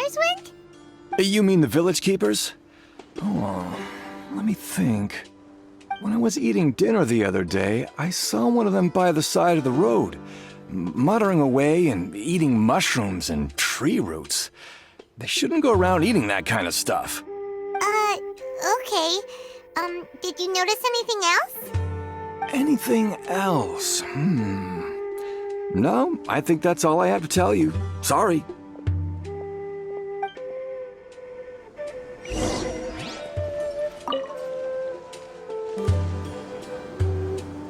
scholars went? You mean the village keepers? Oh, let me think. When I was eating dinner the other day, I saw one of them by the side of the road, muttering away and eating mushrooms and tree roots. They shouldn't go around eating that kind of stuff. Okay. Did you notice anything else? Anything else? No, I think that's all I have to tell you. Sorry.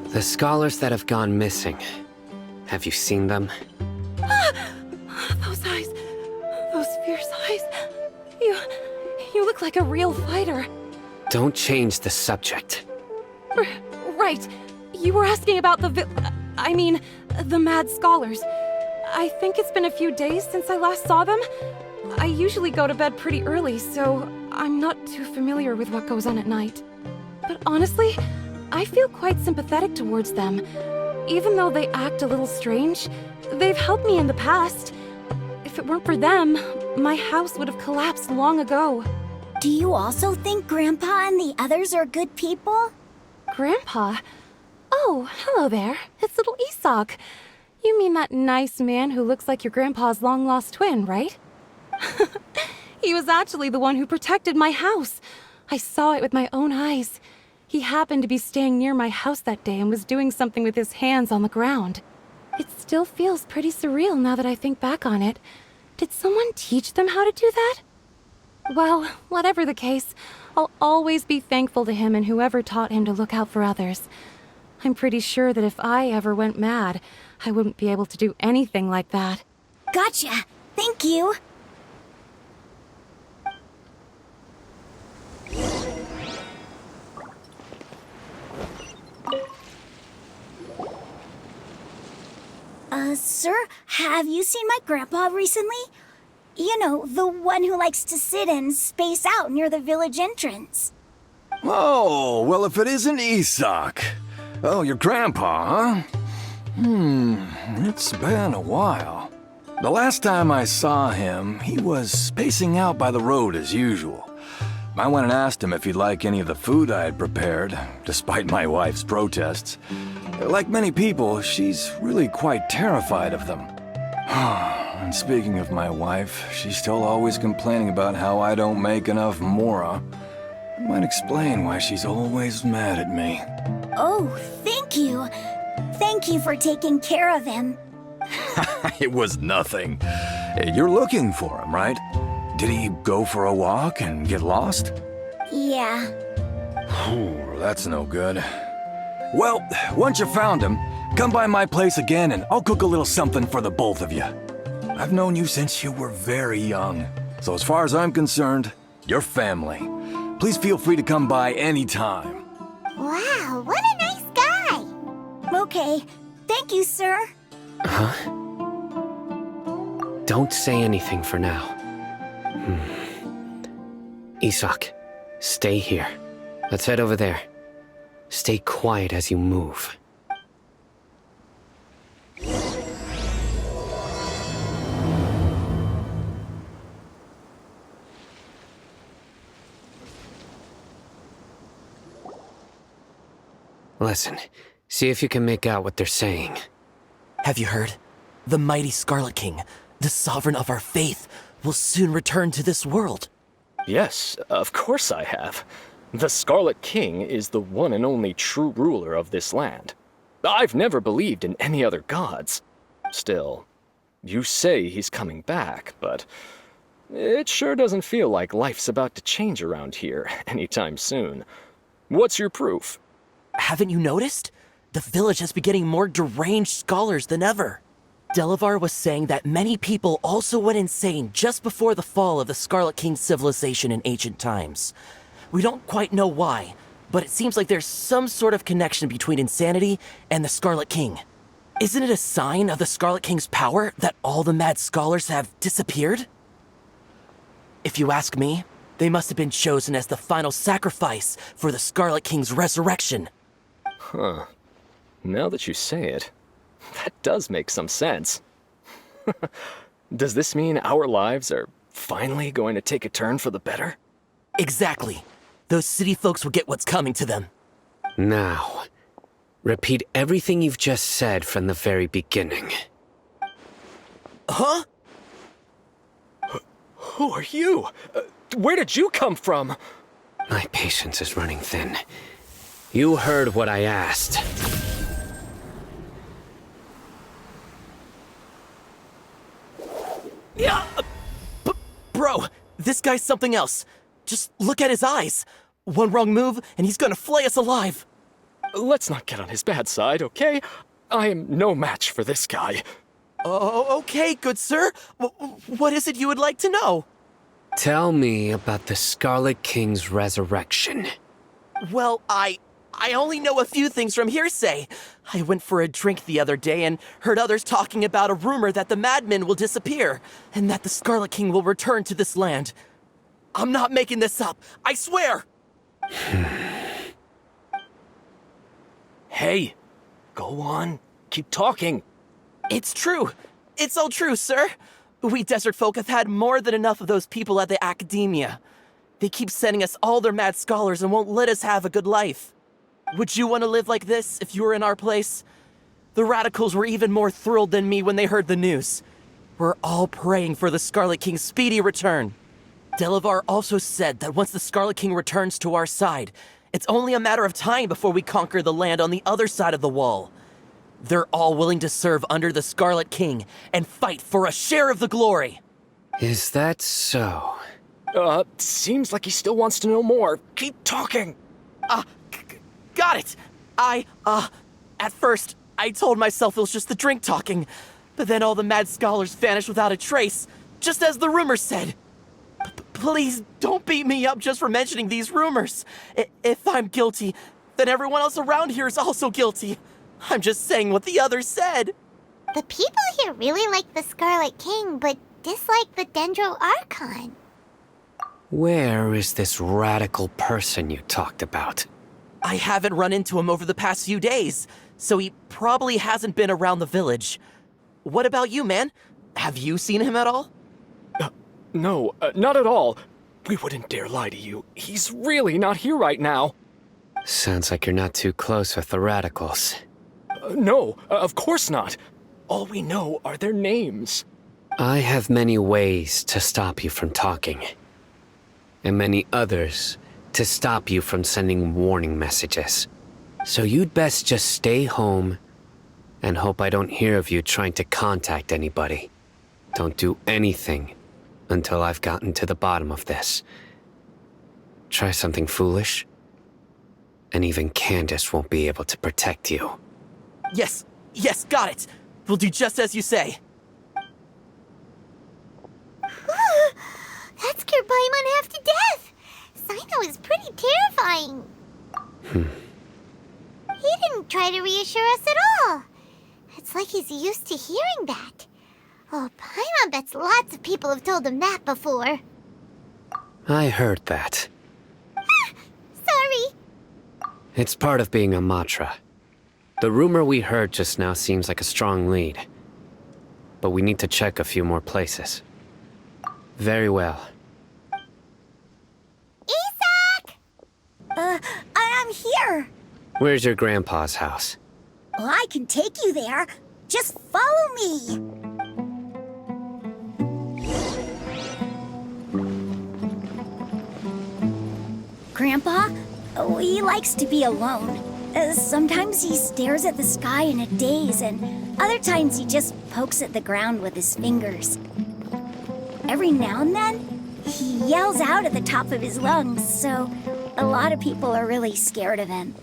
The scholars that have gone missing. Have you seen them? Those eyes. Those fierce eyes. You look like a real fighter. Don't change the subject. Right. You were asking about the mad scholars. I think it's been a few days since I last saw them. I usually go to bed pretty early, so I'm not too familiar with what goes on at night. But honestly, I feel quite sympathetic towards them. Even though they act a little strange, they've helped me in the past. If it weren't for them, my house would have collapsed long ago. Do you also think Grandpa and the others are good people? Grandpa? Oh, hello there. It's little Isak. You mean that nice man who looks like your grandpa's long-lost twin, right? He was actually the one who protected my house. I saw it with my own eyes. He happened to be staying near my house that day and was doing something with his hands on the ground. It still feels pretty surreal now that I think back on it. Did someone teach them how to do that? Well, whatever the case, I'll always be thankful to him and whoever taught him to look out for others. I'm pretty sure that if I ever went mad, I wouldn't be able to do anything like that. Gotcha. Thank you. Sir, have you seen my grandpa recently? You know, the one who likes to sit and space out near the village entrance. Oh, well, if it isn't Isak. Oh, your grandpa, huh? It's been a while. The last time I saw him, he was spacing out by the road as usual. I went and asked him if he'd like any of the food I had prepared, despite my wife's protests. Like many people, she's really quite terrified of them. And speaking of my wife, she's still always complaining about how I don't make enough mora. It might explain why she's always mad at me. Oh, thank you. Thank you for taking care of him. It was nothing. You're looking for him, right? Did he go for a walk and get lost? Yeah. Ooh, that's no good. Well, once you found him, come by my place again and I'll cook a little something for the both of you. I've known you since you were very young, so as far as I'm concerned, you're family. Please feel free to come by anytime. Wow, what a nice guy. Okay, thank you, sir. Huh? Don't say anything for now. Isak, stay here. Let's head over there. Stay quiet as you move. Listen, see if you can make out what they're saying. Have you heard? The mighty Scarlet King, the sovereign of our faith, will soon return to this world. Yes, of course I have. The Scarlet King is the one and only true ruler of this land. I've never believed in any other gods. Still, you say he's coming back, but it sure doesn't feel like life's about to change around here anytime soon. What's your proof? Haven't you noticed? The village has been getting more deranged scholars than ever. Delavar was saying that many people also went insane just before the fall of the Scarlet King's civilization in ancient times. We don't quite know why, but it seems like there's some sort of connection between insanity and the Scarlet King. Isn't it a sign of the Scarlet King's power that all the mad scholars have disappeared? If you ask me, they must have been chosen as the final sacrifice for the Scarlet King's resurrection. Huh. Now that you say it, that does make some sense. Does this mean our lives are finally going to take a turn for the better? Exactly. Those city folks will get what's coming to them. Now, repeat everything you've just said from the very beginning. Huh? Who are you? Where did you come from? My patience is running thin. You heard what I asked. Yeah, bro, this guy's something else. Just look at his eyes. One wrong move, and he's gonna flay us alive. Let's not get on his bad side, okay? I am no match for this guy. Oh, okay, good sir. What is it you would like to know? Tell me about the Scarlet King's resurrection. Well, I only know a few things from hearsay. I went for a drink the other day and heard others talking about a rumor that the madmen will disappear and that the Scarlet King will return to this land. I'm not making this up, I swear! Hey, go on. Keep talking. It's true. It's all true, sir. We desert folk have had more than enough of those people at the academia. They keep sending us all their mad scholars and won't let us have a good life. Would you want to live like this if you were in our place? The radicals were even more thrilled than me when they heard the news. We're all praying for the Scarlet King's speedy return. Delavar also said that once the Scarlet King returns to our side, it's only a matter of time before we conquer the land on the other side of the wall. They're all willing to serve under the Scarlet King and fight for a share of the glory. Is that so? Seems like he still wants to know more. Keep talking. Got it. At first, I told myself it was just the drink talking, but then all the mad scholars vanished without a trace, just as the rumors said. Please don't beat me up just for mentioning these rumors. If I'm guilty, then everyone else around here is also guilty. I'm just saying what the others said. The people here really like the Scarlet King, but dislike the Dendro Archon. Where is this radical person you talked about? I haven't run into him over the past few days, so he probably hasn't been around the village. What about you, man? Have you seen him at all? No, not at all. We wouldn't dare lie to you. He's really not here right now. Sounds like you're not too close with the radicals. No, of course not. All we know are their names. I have many ways to stop you from talking. And many others to stop you from sending warning messages. So you'd best just stay home and hope I don't hear of you trying to contact anybody. Don't do anything until I've gotten to the bottom of this. Try something foolish, and even Candace won't be able to protect you. Yes, got it. We'll do just as you say. That scared Paimon half to death. Sino is pretty terrifying. He didn't try to reassure us at all. It's like he's used to hearing that. Oh, Paimon bets lots of people have told him that before. I heard that. Sorry. It's part of being a Matra. The rumor we heard just now seems like a strong lead. But we need to check a few more places. Very well. Isak! I'm here. Where's your grandpa's house? Well, I can take you there. Just follow me. Grandpa, he likes to be alone. Sometimes he stares at the sky in a daze, and other times he just pokes at the ground with his fingers. Every now and then, he yells out at the top of his lungs, so a lot of people are really scared of him.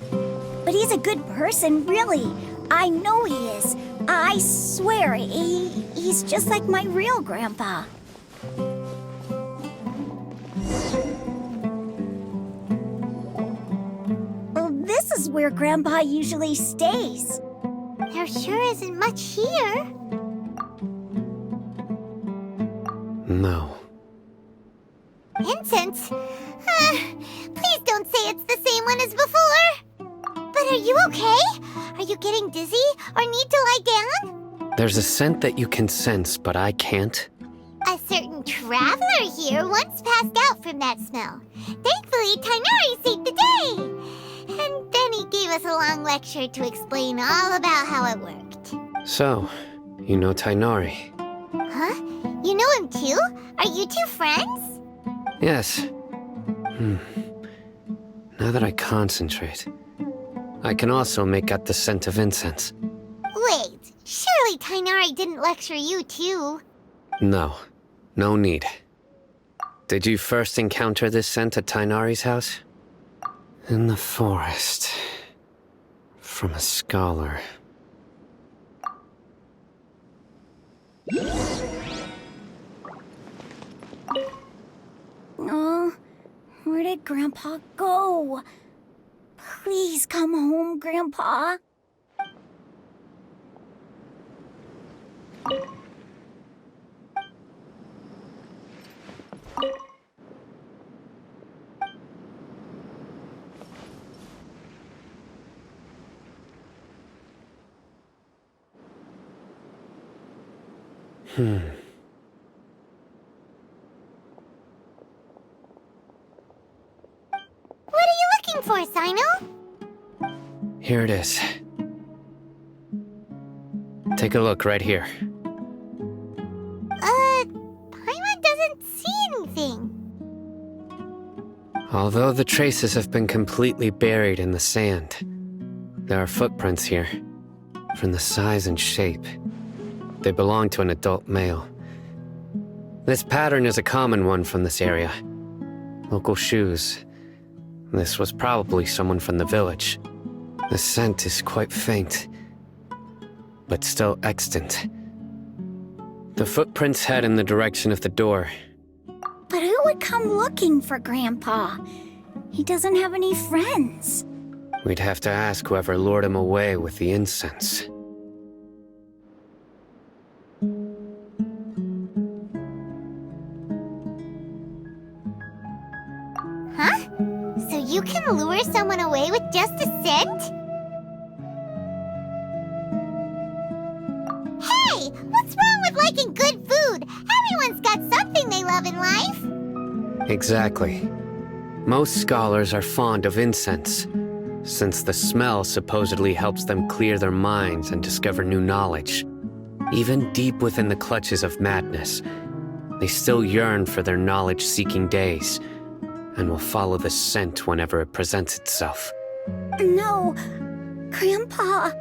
But he's a good person, really. I know he is. I swear, he's just like my real grandpa. Well, this is where Grandpa usually stays. There sure isn't much here. No. Incense? Please don't say it's the same one as before. But are you okay? Are you getting dizzy or need to lie down? There's a scent that you can sense, but I can't. A certain traveler here once passed out from that smell. Thankfully, Tainari saved the day. And then he gave us a long lecture to explain all about how it worked. So, you know Tainari? Huh? You know him too? Are you two friends? Yes. Now that I concentrate, I can also make out the scent of incense. Wait, surely Tainari didn't lecture you too? No, no need. Did you first encounter this scent at Tainari's house? In the forest. From a scholar. Oh, where did Grandpa go? Please come home, Grandpa. What are you looking for, Sino? Here it is. Take a look right here. Paimon doesn't see anything. Although the traces have been completely buried in the sand, there are footprints here. From the size and shape, they belong to an adult male. This pattern is a common one from this area. Local shoes. This was probably someone from the village. The scent is quite faint, but still extant. The footprints head in the direction of the door. But who would come looking for Grandpa? He doesn't have any friends. We'd have to ask whoever lured him away with the incense. Huh? So you can lure someone away with just a scent? Hey! What's wrong with liking good food? Everyone's got something they love in life. Exactly. Most scholars are fond of incense, since the smell supposedly helps them clear their minds and discover new knowledge. Even deep within the clutches of madness, they still yearn for their knowledge-seeking days, and will follow the scent whenever it presents itself. No, Grandpa.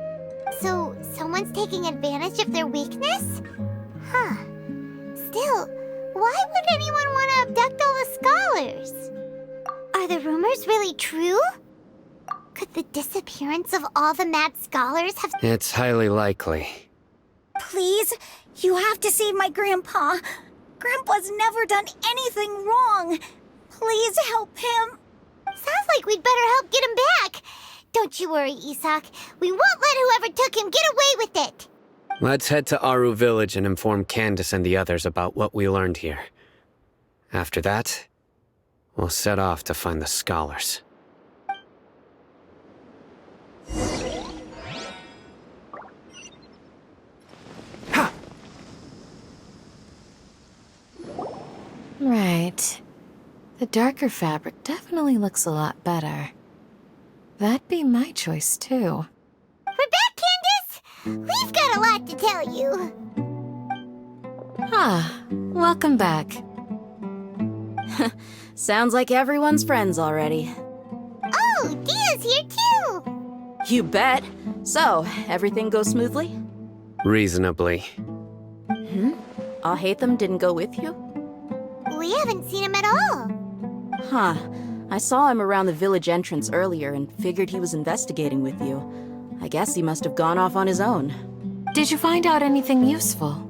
So, someone's taking advantage of their weakness? Huh. Still, why would anyone want to abduct all the scholars? Are the rumors really true? Could the disappearance of all the mad scholars have... It's highly likely. Please, you have to save my Grandpa. Grandpa's never done anything wrong. Please help him. Sounds like we'd better help get him back. Don't you worry, Isak. We won't let whoever took him get away with it. Let's head to Aru Village and inform Candace and the others about what we learned here. After that, we'll set off to find the scholars. Right. The darker fabric definitely looks a lot better. That'd be my choice, too. We're back, Candace! We've got a lot to tell you. Ah, welcome back. Sounds like everyone's friends already. Oh, Dia's here too! You bet. So, everything goes smoothly? Reasonably. Alhaitham didn't go with you? We haven't seen him at all. Huh. I saw him around the village entrance earlier and figured he was investigating with you. I guess he must have gone off on his own. Did you find out anything useful?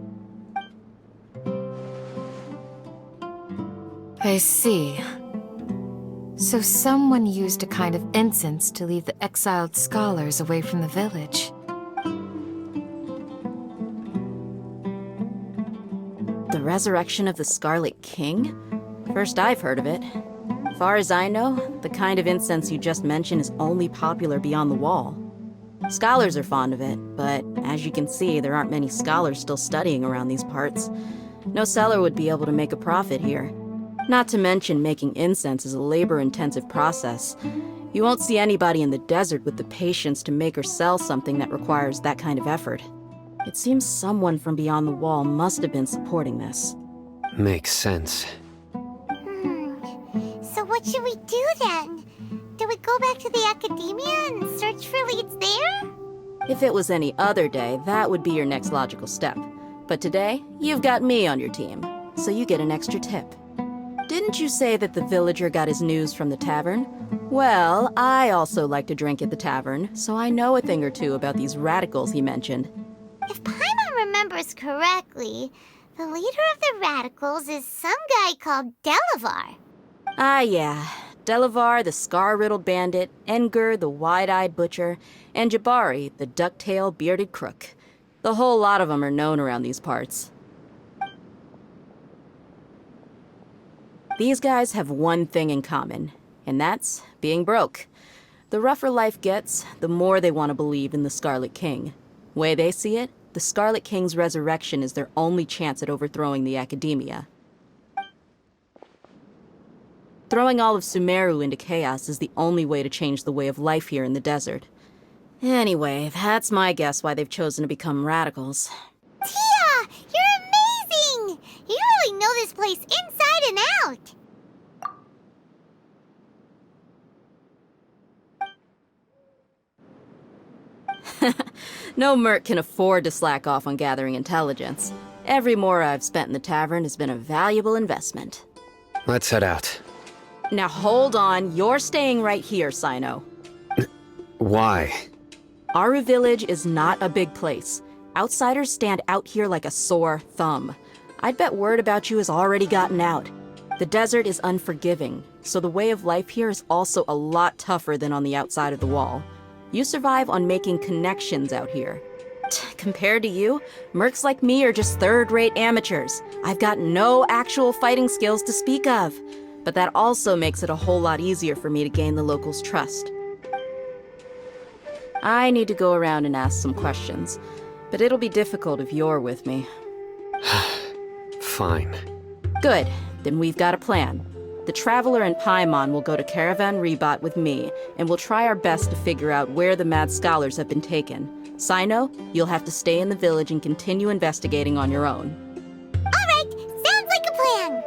I see. So someone used a kind of incense to lead the exiled scholars away from the village. The resurrection of the Scarlet King? First I've heard of it. Far as I know, the kind of incense you just mentioned is only popular beyond the wall. Scholars are fond of it, but as you can see, there aren't many scholars still studying around these parts. No seller would be able to make a profit here. Not to mention making incense is a labor-intensive process. You won't see anybody in the desert with the patience to make or sell something that requires that kind of effort. It seems someone from beyond the wall must have been supporting this. Makes sense. So what should we do then? Do we go back to the academia and search for leads there? If it was any other day, that would be your next logical step. But today, you've got me on your team, so you get an extra tip. Didn't you say that the villager got his news from the tavern? Well, I also like to drink at the tavern, so I know a thing or two about these radicals he mentioned. If Paimon remembers correctly, the leader of the radicals is some guy called Delavar. Ah, yeah. Delavar, the scar-riddled bandit, Engur, the wide-eyed butcher, and Jabari, the duck-tailed bearded crook. The whole lot of them are known around these parts. These guys have one thing in common, and that's being broke. The rougher life gets, the more they want to believe in the Scarlet King. Way they see it, the Scarlet King's resurrection is their only chance at overthrowing the academia. Throwing all of Sumeru into chaos is the only way to change the way of life here in the desert. Anyway, that's my guess why they've chosen to become radicals. Tia! You're amazing! You really know this place inside and out! No merc can afford to slack off on gathering intelligence. Every mora I've spent in the tavern has been a valuable investment. Let's head out. Now hold on, you're staying right here, Sino. Why? Aru Village is not a big place. Outsiders stand out here like a sore thumb. I'd bet word about you has already gotten out. The desert is unforgiving, so the way of life here is also a lot tougher than on the outside of the wall. You survive on making connections out here. Compared to you, mercs like me are just third-rate amateurs. I've got no actual fighting skills to speak of. But that also makes it a whole lot easier for me to gain the locals' trust. I need to go around and ask some questions, but it'll be difficult if you're with me. Fine. Good, then we've got a plan. The Traveler and Paimon will go to Caravan Rebot with me, and we'll try our best to figure out where the mad scholars have been taken. Sino, you'll have to stay in the village and continue investigating on your own. Alright, sounds like a plan!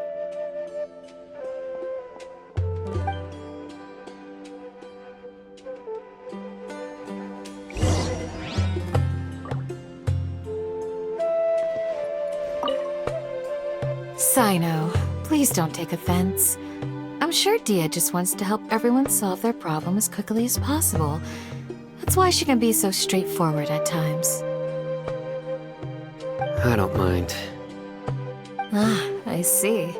Sino, please don't take offense. I'm sure Dia just wants to help everyone solve their problem as quickly as possible. That's why she can be so straightforward at times. I don't mind. Ah, I see.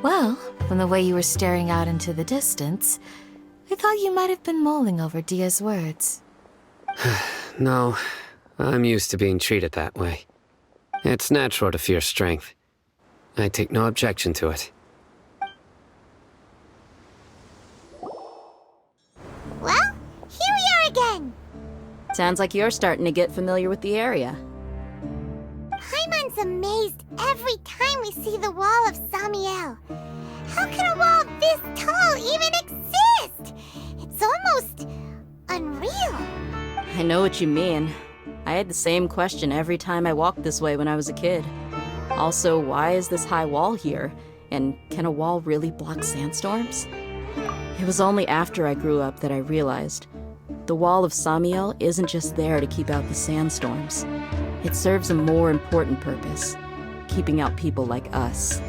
Well, from the way you were staring out into the distance, I thought you might have been mulling over Dia's words. No, I'm used to being treated that way. It's natural to fear strength. I take no objection to it. Well, here we are again! Sounds like you're starting to get familiar with the area. Paimon's amazed every time we see the wall of Samiel. How can a wall this tall even exist? It's almost unreal. I know what you mean. I had the same question every time I walked this way when I was a kid. Also, why is this high wall here? And can a wall really block sandstorms? It was only after I grew up that I realized the wall of Samiel isn't just there to keep out the sandstorms. It serves a more important purpose, keeping out people like us.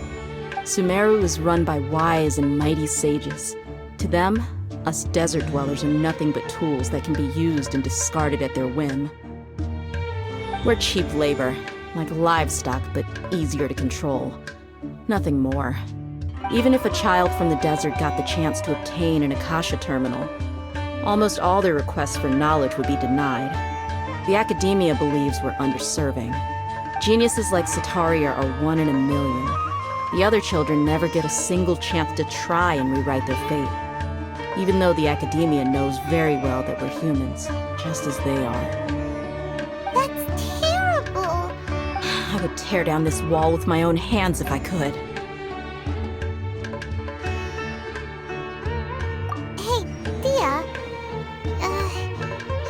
Sumeru is run by wise and mighty sages. To them, us desert dwellers are nothing but tools that can be used and discarded at their whim. We're cheap labor, like livestock, but easier to control. Nothing more. Even if a child from the desert got the chance to obtain an Akasha terminal, almost all their requests for knowledge would be denied. The academia believes we're underserving. Geniuses like Sataria are 1 in a million. The other children never get a single chance to try and rewrite their fate, even though the academia knows very well that we're humans, just as they are. That's terrible. I I would tear down this wall with my own hands if I could. Hey, Dia.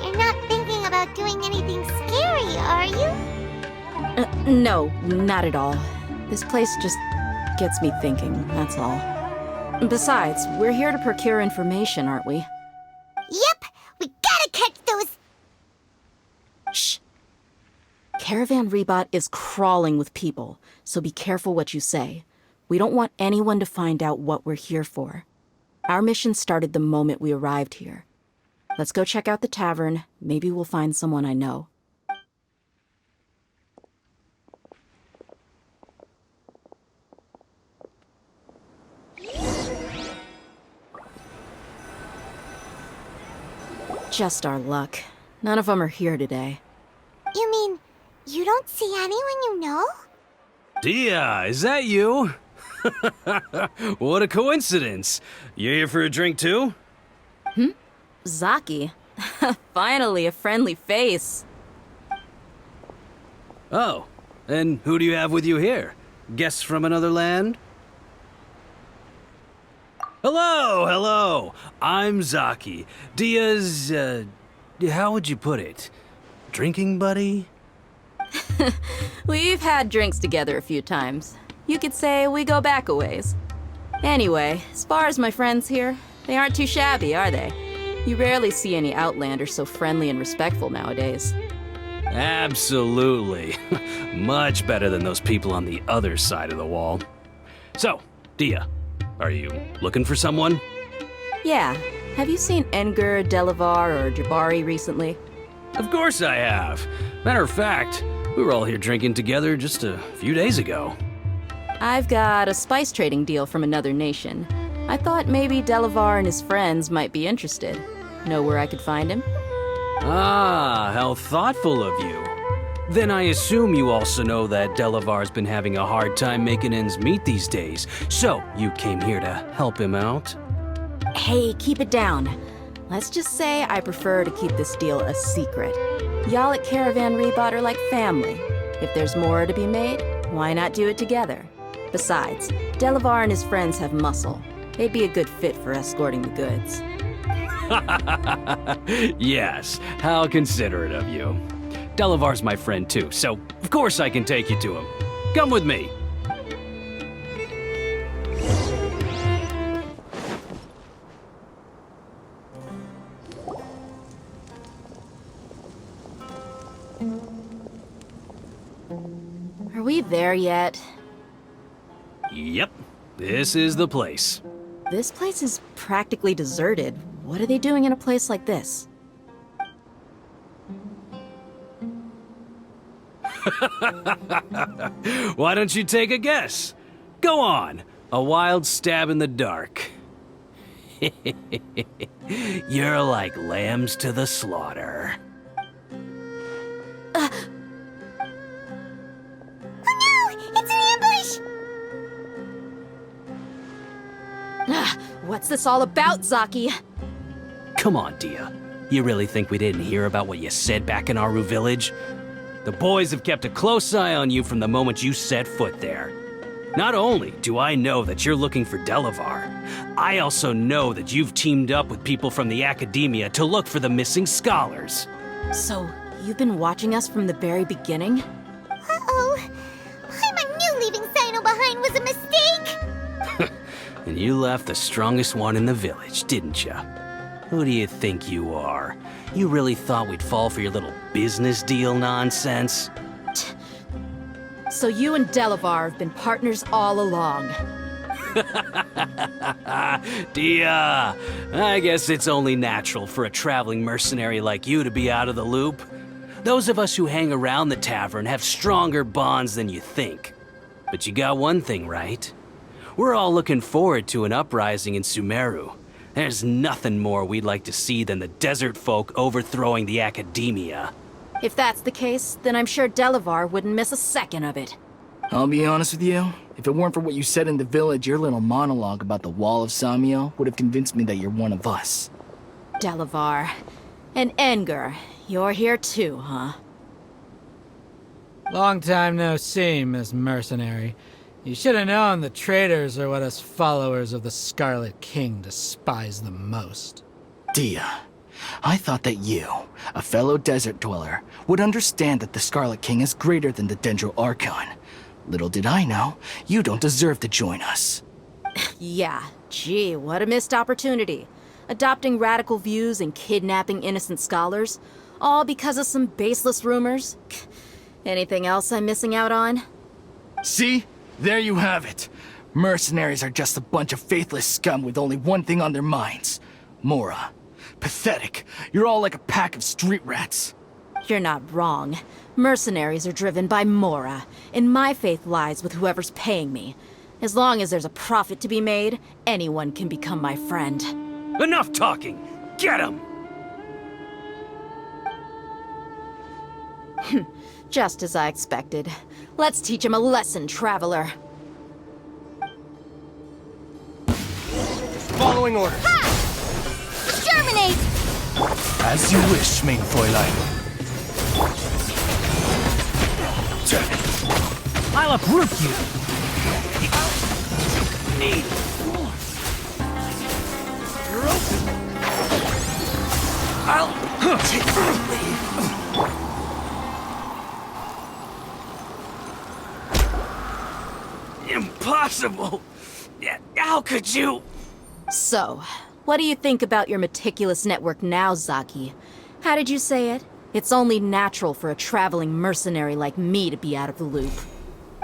You're not thinking about doing anything scary, are you? No, not at all. This place just gets me thinking, that's all. Besides, we're here to procure information, aren't we? Yep, we gotta catch those. Shh. Caravan Rebot is crawling with people, so be careful what you say. We don't want anyone to find out what we're here for. Our mission started the moment we arrived here. Let's go check out the tavern. Maybe we'll find someone I know. Just our luck. None of them are here today. You mean, you don't see anyone you know? Dia, is that you? What a coincidence. You here for a drink too? Zaki. Finally, a friendly face. Oh, and who do you have with you here? Guests from another land? Hello, hello. I'm Zaki. Dia's, how would you put it? Drinking buddy? We've had drinks together a few times. You could say we go back a ways. Anyway, as far as my friends here, they aren't too shabby, are they? You rarely see any Outlanders so friendly and respectful nowadays. Absolutely. Much better than those people on the other side of the wall. So, Dia, are you looking for someone? Yeah. Have you seen Enger, Delavar, or Jabari recently? Of course I have. Matter of fact, we were all here drinking together just a few days ago. I've got a spice trading deal from another nation. I thought maybe Delavar and his friends might be interested. Know where I could find him? Ah, how thoughtful of you. Then I assume you also know that Delavar's been having a hard time making ends meet these days, so you came here to help him out? Hey, keep it down. Let's just say I prefer to keep this deal a secret. Y'all at Caravan Rebot are like family. If there's more to be made, why not do it together? Besides, Delavar and his friends have muscle. They'd be a good fit for escorting the goods. Yes, how considerate of you. Delavar's my friend too, so of course I can take you to him. Come with me. Are we there yet? Yep, this is the place. This place is practically deserted. What are they doing in a place like this? Why don't you take a guess? Go on, a wild stab in the dark. You're like lambs to the slaughter. Oh no! It's an ambush! What's this all about, Zaki? Come on, Dia. You really think we didn't hear about what you said back in Aru village? The boys have kept a close eye on you from the moment you set foot there. Not only do I know that you're looking for Delavar, I also know that you've teamed up with people from the academia to look for the missing scholars. So, you've been watching us from the very beginning? Uh-oh. I knew leaving Sino behind was a mistake! And you left the strongest one in the village, didn't you? Who do you think you are? You really thought we'd fall for your little business deal nonsense? So you and Delavar have been partners all along. Dia, I guess it's only natural for a traveling mercenary like you to be out of the loop. Those of us who hang around the tavern have stronger bonds than you think. But you got one thing right. We're all looking forward to an uprising in Sumeru. There's nothing more we'd like to see than the desert folk overthrowing the academia. If that's the case, then I'm sure Delavar wouldn't miss a second of it. I'll be honest with you. If it weren't for what you said in the village, your little monologue about the Wall of Samiel would have convinced me that you're one of us. Delavar. And Enger, you're here too, huh? Long time no see, Miss Mercenary. You should have known the traitors are what us followers of the Scarlet King despise the most. Dia, I thought that you, a fellow desert dweller, would understand that the Scarlet King is greater than the Dendro Archon. Little did I know, you don't deserve to join us. Yeah, gee, what a missed opportunity. Adopting radical views and kidnapping innocent scholars, all because of some baseless rumors. Anything else I'm missing out on? See? There you have it. Mercenaries are just a bunch of faithless scum with only one thing on their minds. Mora. Pathetic. You're all like a pack of street rats. You're not wrong. Mercenaries are driven by Mora, and my faith lies with whoever's paying me. As long as there's a profit to be made, anyone can become my friend. Enough talking! Get him! Just as I expected. Let's teach him a lesson, traveler. Following orders. Ha! Exterminate! As you wish, main Fräulein. I'll uproot you! Need. You're open. I'll take my leave. Impossible! How could you? So, what do you think about your meticulous network now, Zaki? How did you say it? It's only natural for a traveling mercenary like me to be out of the loop.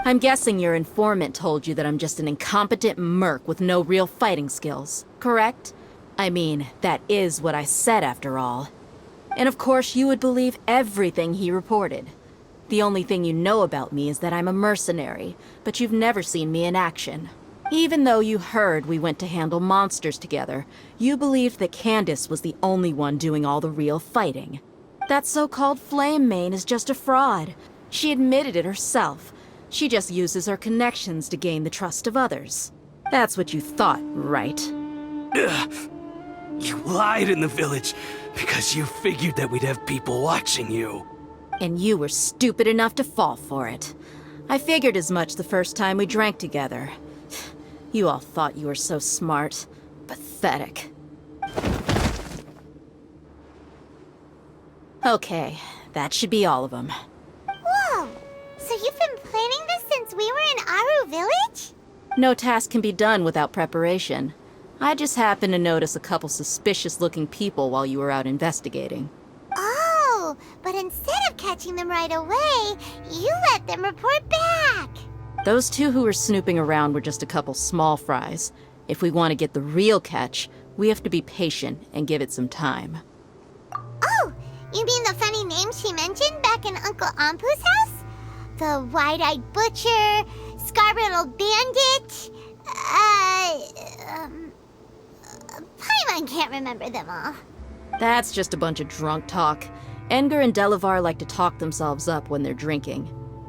I'm guessing your informant told you that I'm just an incompetent merc with no real fighting skills, correct? I mean, that is what I said after all. And of course you would believe everything he reported. The only thing you know about me is that I'm a mercenary, but you've never seen me in action. Even though you heard we went to handle monsters together, you believed that Candace was the only one doing all the real fighting. That so-called Flame Mane is just a fraud. She admitted it herself. She just uses her connections to gain the trust of others. That's what you thought, right? Ugh. You lied in the village because you figured that we'd have people watching you. And you were stupid enough to fall for it. I figured as much the first time we drank together. You all thought you were so smart. Pathetic. Okay, that should be all of them. Whoa! So you've been planning this since we were in Aru Village? No task can be done without preparation. I just happened to notice a couple suspicious-looking people while you were out investigating. Oh, but instead of catching them right away, you let them report back. Those two who were snooping around were just a couple small fries. If we want to get the real catch, we have to be patient and give it some time. Oh, you mean the funny name she mentioned back in Uncle Ampu's house? The wide-eyed butcher, scar-riddled bandit, Paimon can't remember them all. That's just a bunch of drunk talk. Edgar and Delavar like to talk themselves up when they're drinking.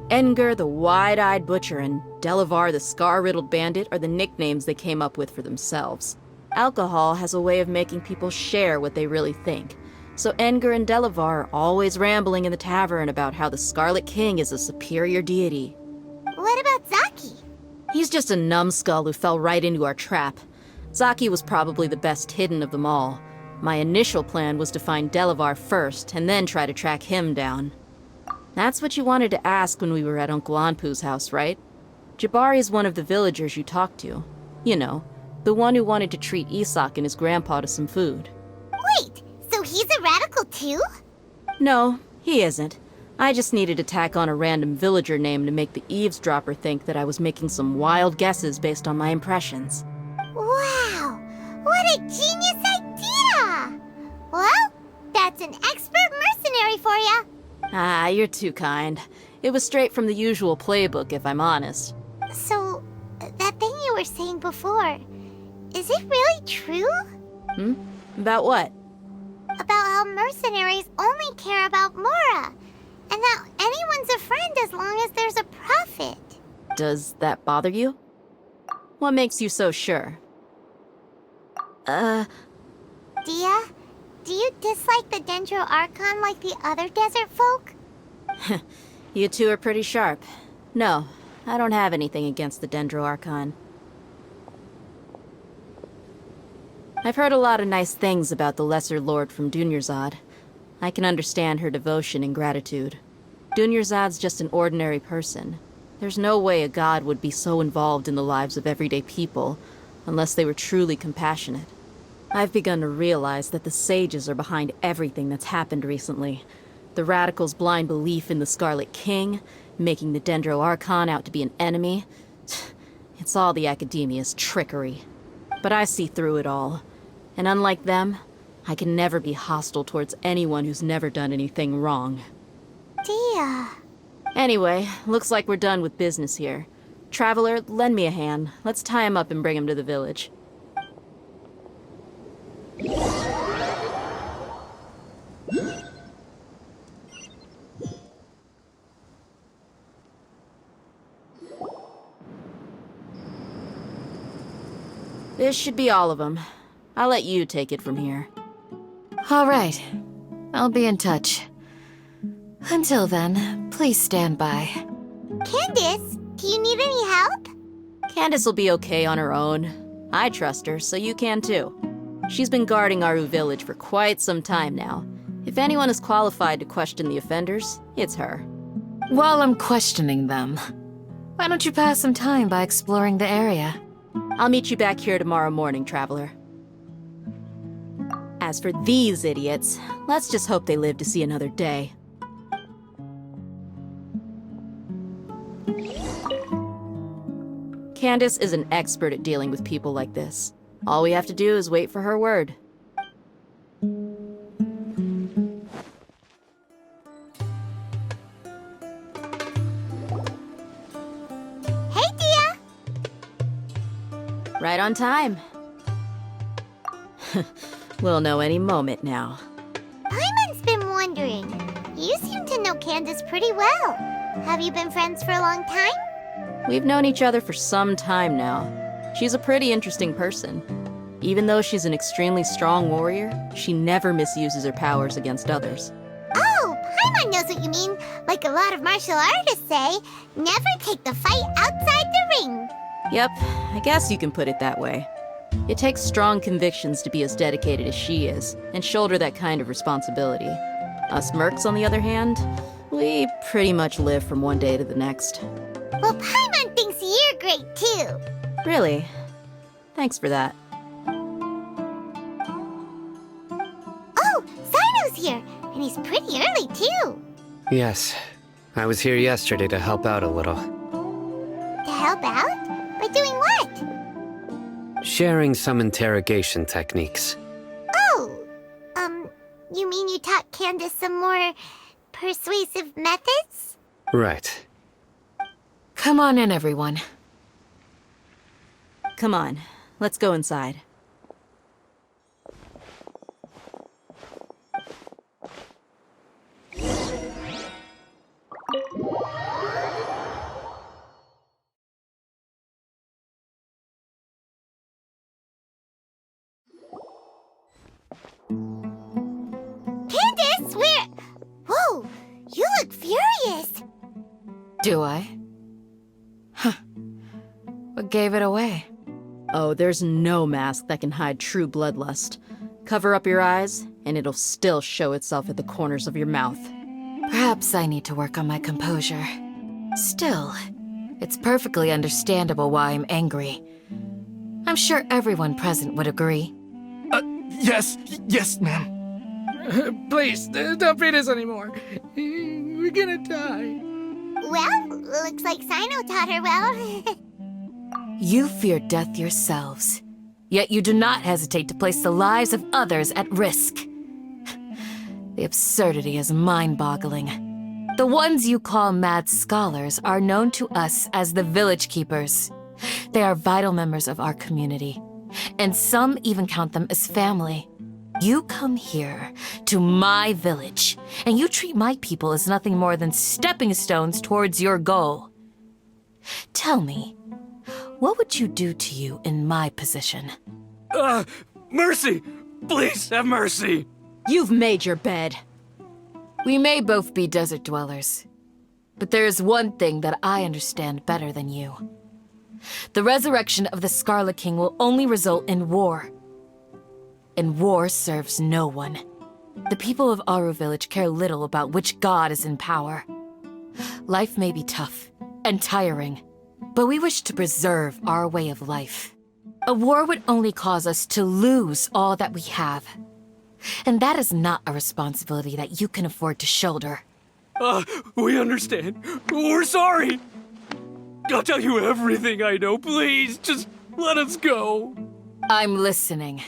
Edgar, the wide-eyed butcher, and Delavar, the scar-riddled bandit, are the nicknames they came up with for themselves. Alcohol has a way of making people share what they really think. So Edgar and Delavar are always rambling in the tavern about how the Scarlet King is a superior deity. What about Zaki? He's just a numbskull who fell right into our trap. Zaki was probably the best hidden of them all. My initial plan was to find Delavar first, and then try to track him down. That's what you wanted to ask when we were at Uncle Anpu's house, right? Jabari is one of the villagers you talked to. You know, the one who wanted to treat Isak and his grandpa to some food. Wait, so he's a radical too? No, he isn't. I just needed to tack on a random villager name to make the eavesdropper think that I was making some wild guesses based on my impressions. Wow, what a genius idea! Well, that's an expert mercenary for ya. Ah, you're too kind. It was straight from the usual playbook, if I'm honest. So, that thing you were saying before, is it really true? About what? About how mercenaries only care about Mora, and that anyone's a friend as long as there's a profit. Does that bother you? What makes you so sure? Dia, do you dislike the Dendro Archon like the other desert folk? You two are pretty sharp. No, I don't have anything against the Dendro Archon. I've heard a lot of nice things about the Lesser Lord from Dunyarzad. I can understand her devotion and gratitude. Dunyarzad's just an ordinary person. There's no way a god would be so involved in the lives of everyday people, unless they were truly compassionate. I've begun to realize that the sages are behind everything that's happened recently. The radicals' blind belief in the Scarlet King, making the Dendro Archon out to be an enemy. It's all the Academia's trickery. But I see through it all. And unlike them, I can never be hostile towards anyone who's never done anything wrong. Dia. Anyway, looks like we're done with business here. Traveler, lend me a hand. Let's tie him up and bring him to the village. This should be all of them. I'll let you take it from here. All right. I'll be in touch. Until then, please stand by. Candace, do you need any help? Candace will be okay on her own. I trust her, so you can too. She's been guarding Aru village for quite some time now. If anyone is qualified to question the offenders, it's her. While I'm questioning them, why don't you pass some time by exploring the area? I'll meet you back here tomorrow morning, Traveler. As for these idiots, let's just hope they live to see another day. Candace is an expert at dealing with people like this. All we have to do is wait for her word. Hey, Dia! Right on time. We'll know any moment now. Paimon's been wondering. You seem to know Candace pretty well. Have you been friends for a long time? We've known each other for some time now. She's a pretty interesting person. Even though she's an extremely strong warrior, she never misuses her powers against others. Oh, Paimon knows what you mean. Like a lot of martial artists say, never take the fight outside the ring. Yep, I guess you can put it that way. It takes strong convictions to be as dedicated as she is, and shoulder that kind of responsibility. Us mercs, on the other hand, we pretty much live from one day to the next. Well, Paimon thinks you're great too. Really? Thanks for that. Oh, Sino's here, and he's pretty early too. Yes. I was here yesterday to help out a little. To help out? By doing what? Sharing some interrogation techniques. Oh, you mean you taught Candace some more persuasive methods? Right. Come on in, everyone. Come on, let's go inside. Candace, where? Whoa, you look furious. Do I? Huh. What gave it away? Oh, there's no mask that can hide true bloodlust. Cover up your eyes, and it'll still show itself at the corners of your mouth. Perhaps I need to work on my composure. Still, it's perfectly understandable why I'm angry. I'm sure everyone present would agree. Yes, ma'am. Please, don't beat us anymore. We're gonna die. Well, looks like Sino taught her well. You fear death yourselves, yet you do not hesitate to place the lives of others at risk. The absurdity is mind-boggling. The ones you call mad scholars are known to us as the Village Keepers. They are vital members of our community, and some even count them as family. You come here, to my village, and you treat my people as nothing more than stepping stones towards your goal. Tell me, what would you do to you in my position? Mercy! Please have mercy! You've made your bed. We may both be desert dwellers, But there is one thing that I understand better than you. The resurrection of the Scarlet King will only result in war. And war serves no one. The people of Aru Village care little about which god is in power. Life may be tough and tiring, but we wish to preserve our way of life. A war would only cause us to lose all that we have. And that is not a responsibility that you can afford to shoulder. We understand. We're sorry. I'll tell you everything I know. Please, just let us go. I'm listening.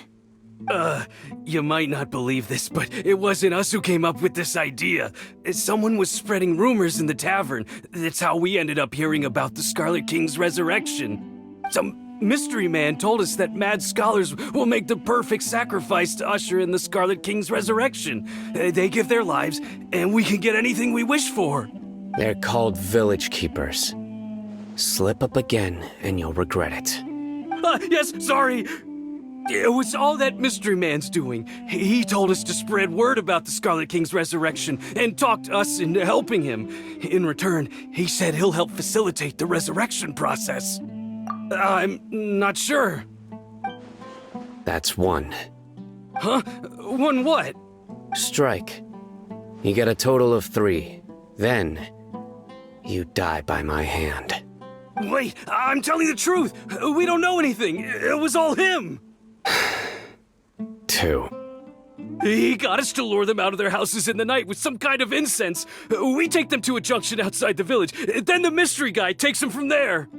You might not believe this, but it wasn't us who came up with this idea. Someone was spreading rumors in the tavern. That's how we ended up hearing about the Scarlet King's resurrection. Some mystery man told us that mad scholars will make the perfect sacrifice to usher in the Scarlet King's resurrection. They give their lives, and we can get anything we wish for. They're called village keepers. Slip up again, and you'll regret it. Yes, sorry. It was all that mystery man's doing. He told us to spread word about the Scarlet King's resurrection and talked us into helping him. In return, he said he'll help facilitate the resurrection process. I'm not sure. That's one. Huh? One what? Strike. You get a total of 3. Then, you die by my hand. Wait, I'm telling the truth. We don't know anything. It was all him. 2. He got us to lure them out of their houses in the night with some kind of incense. We take them to a junction outside the village. Then the mystery guy takes them from there.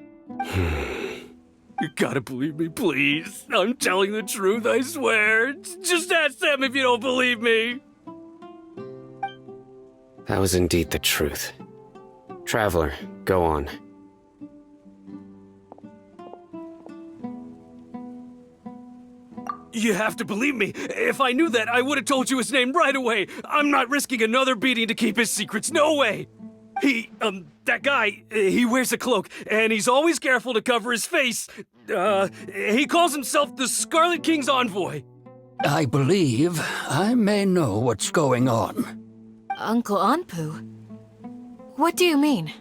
You gotta believe me, please. I'm telling the truth, I swear. Just ask them if you don't believe me. That was indeed the truth. Traveler, go on. You have to believe me. If I knew that, I would have told you his name right away. I'm not risking another beating to keep his secrets. No way. That guy, he wears a cloak, and he's always careful to cover his face. He calls himself the Scarlet King's envoy. I believe I may know what's going on. Uncle Anpu? What do you mean?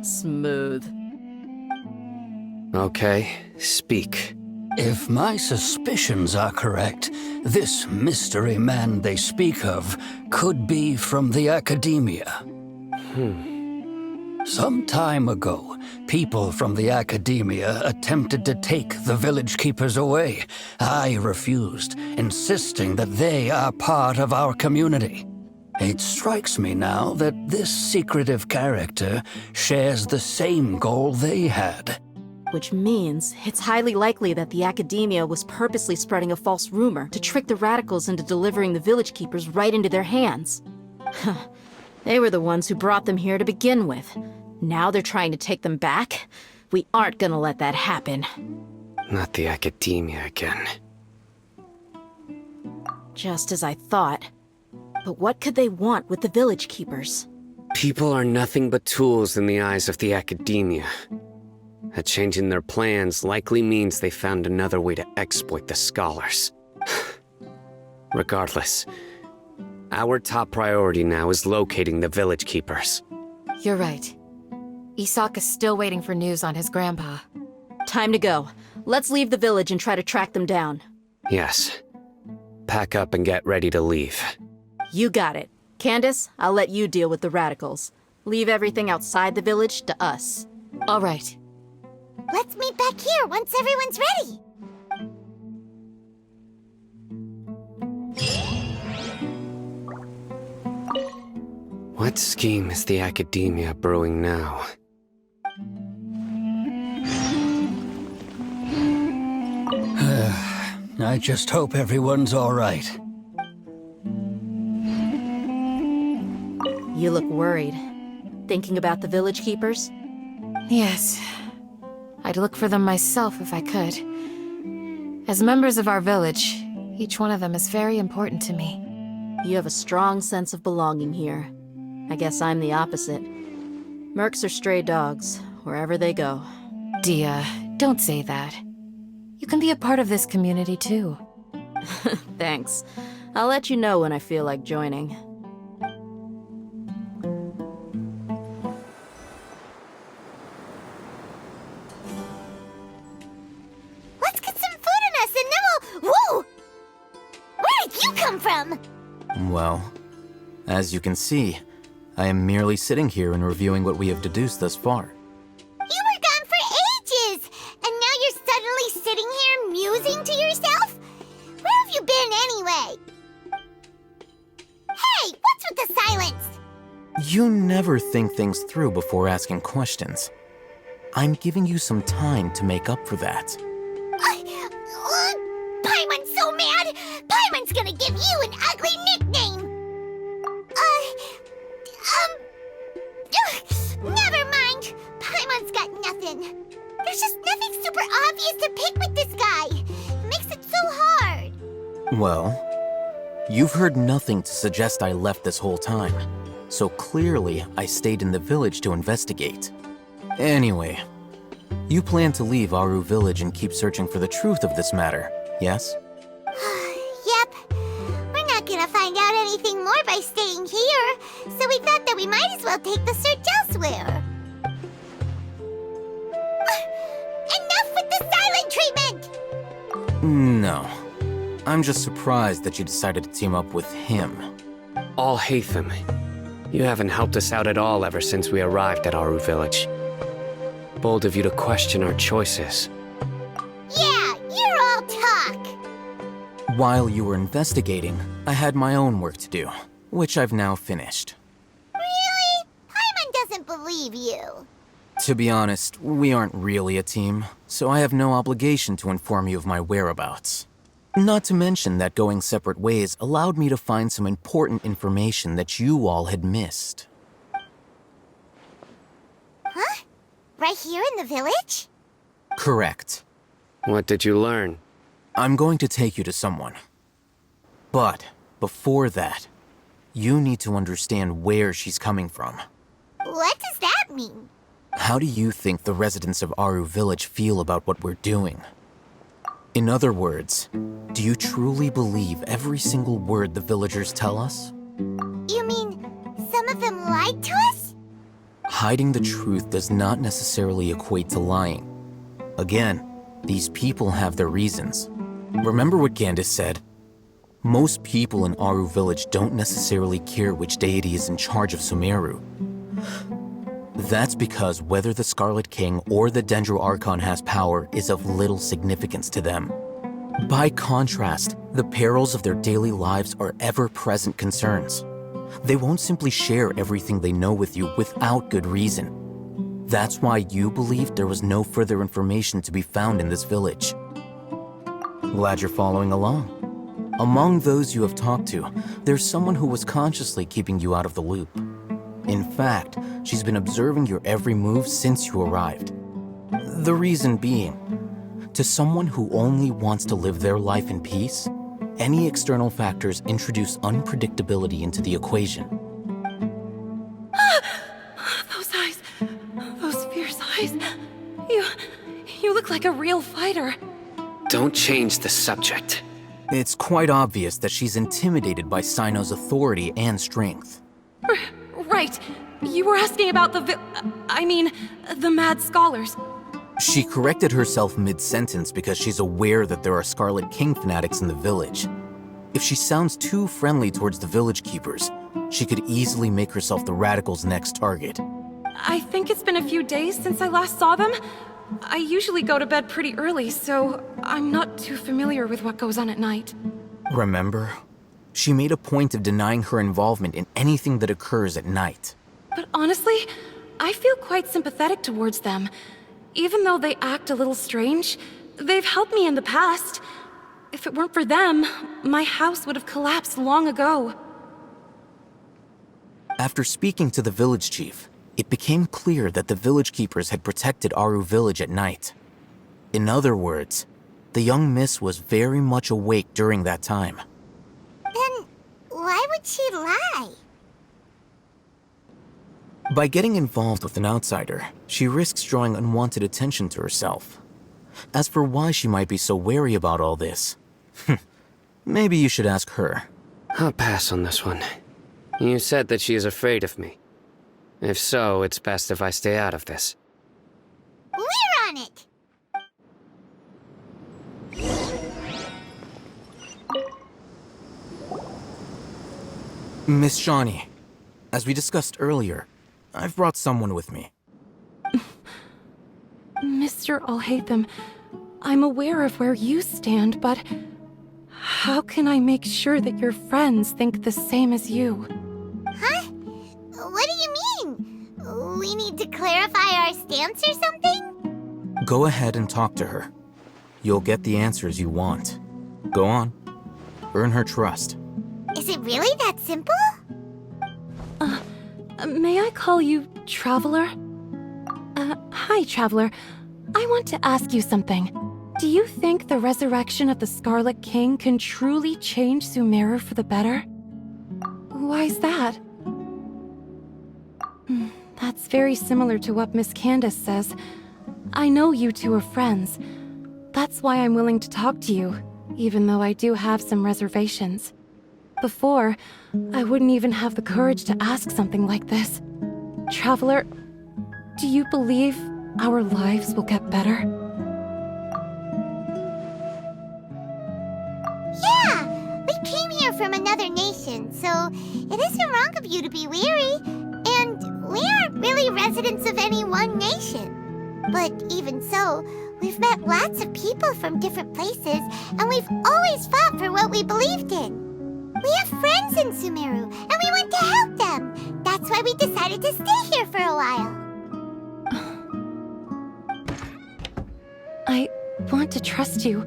Smooth. Okay, speak. If my suspicions are correct, this mystery man they speak of could be from the academia. Some time ago, people from the academia attempted to take the village keepers away. I refused, insisting that they are part of our community. It strikes me now that this secretive character shares the same goal they had. Which means it's highly likely that the academia was purposely spreading a false rumor to trick the radicals into delivering the village keepers right into their hands. They were the ones who brought them here to begin with. Now they're trying to take them back? We aren't gonna let that happen. Not the academia again. Just as I thought. But what could they want with the village keepers? People are nothing but tools in the eyes of the academia. A change in their plans likely means they found another way to exploit the scholars. Regardless, our top priority now is locating the village keepers. You're right. Isak is still waiting for news on his grandpa. Time to go. Let's leave the village and try to track them down. Yes. Pack up and get ready to leave. You got it. Candace, I'll let you deal with the radicals. Leave everything outside the village to us. All right. Let's meet back here once everyone's ready. What scheme is the academia brewing now? I just hope everyone's all right. You look worried. Thinking about the village keepers? Yes. I'd look for them myself if I could. As members of our village, each one of them is very important to me. You have a strong sense of belonging here. I guess I'm the opposite. Mercs are stray dogs, wherever they go. Dia, don't say that. You can be a part of this community too. Thanks. I'll let you know when I feel like joining. Let's get some food in us and then we'll... Whoa! Where did you come from? Well, as you can see, I am merely sitting here and reviewing what we have deduced thus far. You were gone for ages! And now you're suddenly sitting here musing to yourself? Where have you been anyway? Hey, what's with the silence? You never think things through before asking questions. I'm giving you some time to make up for that. Paimon's so mad! Paimon's gonna give you an ugly nickname! Never mind! Paimon's got nothing. There's just nothing super obvious to pick with this guy. It makes it so hard. Well, you've heard nothing to suggest I left this whole time, so clearly I stayed in the village to investigate. Anyway, you plan to leave Aru Village and keep searching for the truth of this matter, yes? Yep. We're not gonna find out anything more by staying here, so we thought that we might as well take the search elsewhere. Enough with the silent treatment! No. I'm just surprised that you decided to team up with him. Alhaitham, you haven't helped us out at all ever since we arrived at Aru Village. Bold of you to question our choices. Yeah, you're all talk! While you were investigating, I had my own work to do, which I've now finished. Really? Paimon doesn't believe you. To be honest, we aren't really a team, so I have no obligation to inform you of my whereabouts. Not to mention that going separate ways allowed me to find some important information that you all had missed. Huh? Right here in the village? Correct. What did you learn? I'm going to take you to someone. But before that, you need to understand where she's coming from. What does that mean? How do you think the residents of Aru Village feel about what we're doing? In other words, do you truly believe every single word the villagers tell us? You mean some of them lied to us? Hiding the truth does not necessarily equate to lying. Again, these people have their reasons. Remember what Gandis said? Most people in Aru Village don't necessarily care which deity is in charge of Sumeru. That's because whether the Scarlet King or the Dendro Archon has power is of little significance to them. By contrast, the perils of their daily lives are ever-present concerns. They won't simply share everything they know with you without good reason. That's why you believed there was no further information to be found in this village. Glad you're following along. Among those you have talked to, there's someone who was consciously keeping you out of the loop. In fact, she's been observing your every move since you arrived. The reason being, to someone who only wants to live their life in peace, any external factors introduce unpredictability into the equation. Those eyes. Those fierce eyes. You look like a real fighter. Don't change the subject. It's quite obvious that she's intimidated by Sino's authority and strength. Right. You were asking about the the mad scholars. She corrected herself mid-sentence because she's aware that there are Scarlet King fanatics in the village. If she sounds too friendly towards the village keepers, she could easily make herself the radicals' next target. I think it's been a few days since I last saw them. I usually go to bed pretty early, so I'm not too familiar with what goes on at night. Remember? She made a point of denying her involvement in anything that occurs at night. But honestly, I feel quite sympathetic towards them. Even though they act a little strange, they've helped me in the past. If it weren't for them, my house would have collapsed long ago. After speaking to the village chief, it became clear that the village keepers had protected Aru Village at night. In other words, the young miss was very much awake during that time. Then why would she lie? By getting involved with an outsider, she risks drawing unwanted attention to herself. As for why she might be so wary about all this, maybe you should ask her. I'll pass on this one. You said that she is afraid of me. If so, it's best if I stay out of this. We're on it! Miss Shawnee, as we discussed earlier, I've brought someone with me. Mr. Alhaitham, I'm aware of where you stand, but how can I make sure that your friends think the same as you? Huh? What do you mean? We need to clarify our stance or something? Go ahead and talk to her. You'll get the answers you want. Go on. Earn her trust. Is it really that simple? May I call you Traveler? Hi, Traveler. I want to ask you something. Do you think the resurrection of the Scarlet King can truly change Sumeru for the better? Why's that? That's very similar to what Miss Candace says. I know you two are friends. That's why I'm willing to talk to you, even though I do have some reservations. Before, I wouldn't even have the courage to ask something like this. Traveler, do you believe our lives will get better? Yeah! We came here from another nation, so it isn't wrong of you to be weary. And we aren't really residents of any one nation. But even so, we've met lots of people from different places, and we've always fought for what we believed in. We have friends in Sumeru, and we want to help them. That's why we decided to stay here for a while. I want to trust you.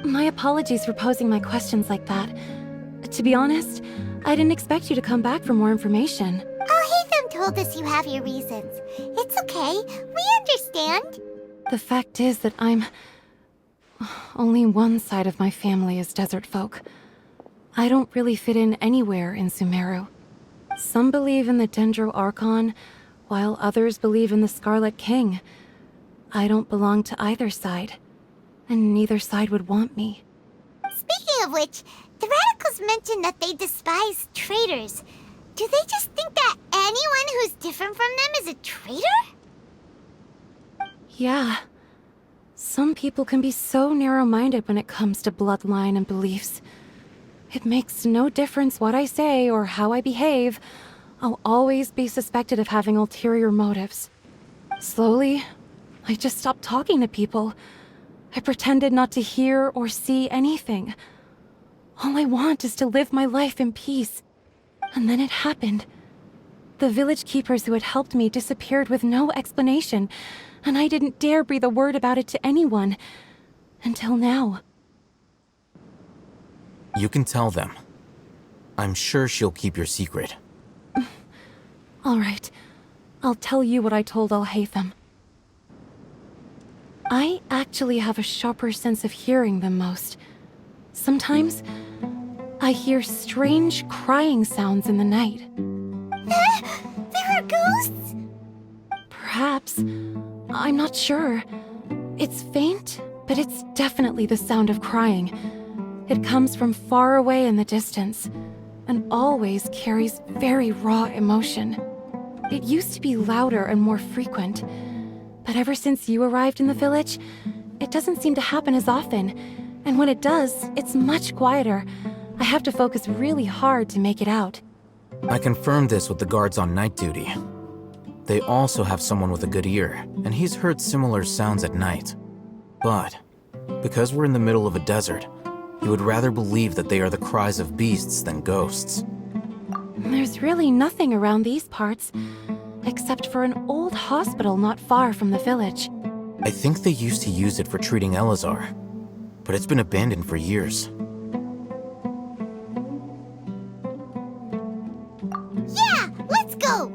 My apologies for posing my questions like that. To be honest, I didn't expect you to come back for more information. Alhaitham told us you have your reasons. It's okay. We understand. The fact is that only one side of my family is desert folk. I don't really fit in anywhere in Sumeru. Some believe in the Dendro Archon, while others believe in the Scarlet King. I don't belong to either side, and neither side would want me. Speaking of which, the Radicals mentioned that they despise traitors. Do they just think that anyone who's different from them is a traitor? Yeah. Some people can be so narrow-minded when it comes to bloodline and beliefs. It makes no difference what I say or how I behave. I'll always be suspected of having ulterior motives. Slowly, I just stopped talking to people. I pretended not to hear or see anything. All I want is to live my life in peace. And then it happened. The village keepers who had helped me disappeared with no explanation, and I didn't dare breathe a word about it to anyone. Until now. You can tell them. I'm sure she'll keep your secret. All right. I'll tell you what I told Alhaitham. I actually have a sharper sense of hearing than most. Sometimes, I hear strange crying sounds in the night. There are ghosts? Perhaps. I'm not sure. It's faint, but it's definitely the sound of crying. It comes from far away in the distance, and always carries very raw emotion. It used to be louder and more frequent, but ever since you arrived in the village, it doesn't seem to happen as often, and when it does, it's much quieter. I have to focus really hard to make it out. I confirmed this with the guards on night duty. They also have someone with a good ear, and he's heard similar sounds at night. But, because we're in the middle of a desert, you would rather believe that they are the cries of beasts than ghosts. There's really nothing around these parts, except for an old hospital not far from the village. I think they used to use it for treating Elazar, but it's been abandoned for years. Yeah, let's go!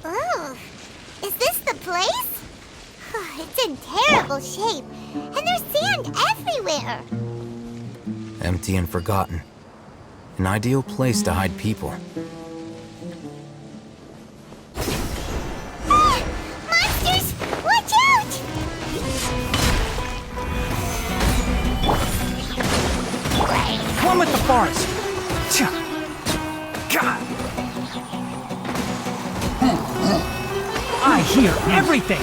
Oh, is this the place? It's in terrible shape, and there's sand everywhere. Empty and forgotten. An ideal place to hide people. Monsters! Watch out! One with the forest! God! I hear everything!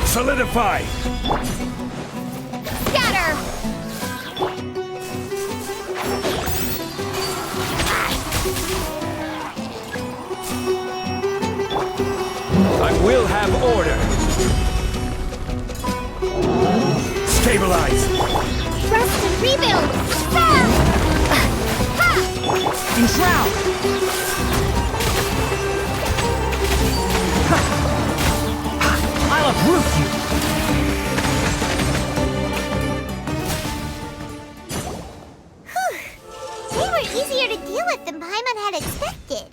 Solidify! Scatter! I will have order! Stabilize! Rest and rebuild! Enshroud! I'll uproot you! They were easier to deal with than Paimon had expected.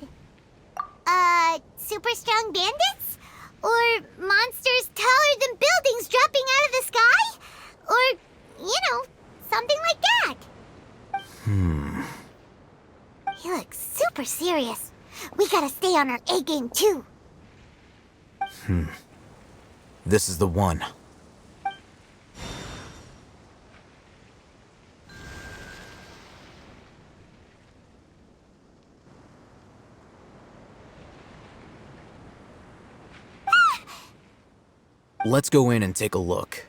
Super strong bandits? Or monsters taller than buildings dropping out of the sky? Or, something like that. He looks super serious. We gotta stay on our A game too. This is the one. Let's go in and take a look.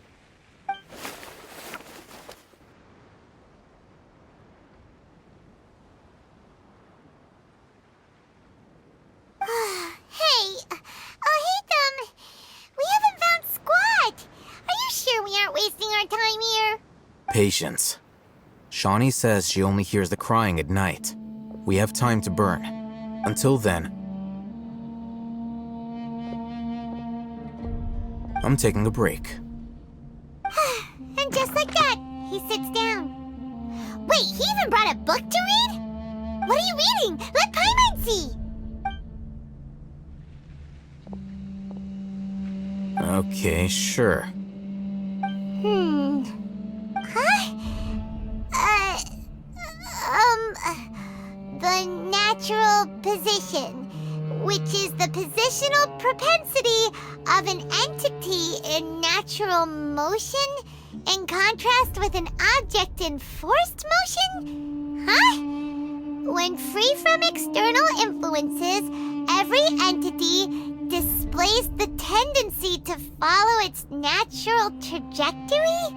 Patience. Shawnee says she only hears the crying at night. We have time to burn. Until then, I'm taking a break. And just like that, he sits down. Wait, he even brought a book to read? What are you reading? Let Paimon see! Okay, sure. The natural position, which is the positional propensity of an entity in natural motion in contrast with an object in forced motion? Huh? When free from external influences, every entity displays the tendency to follow its natural trajectory?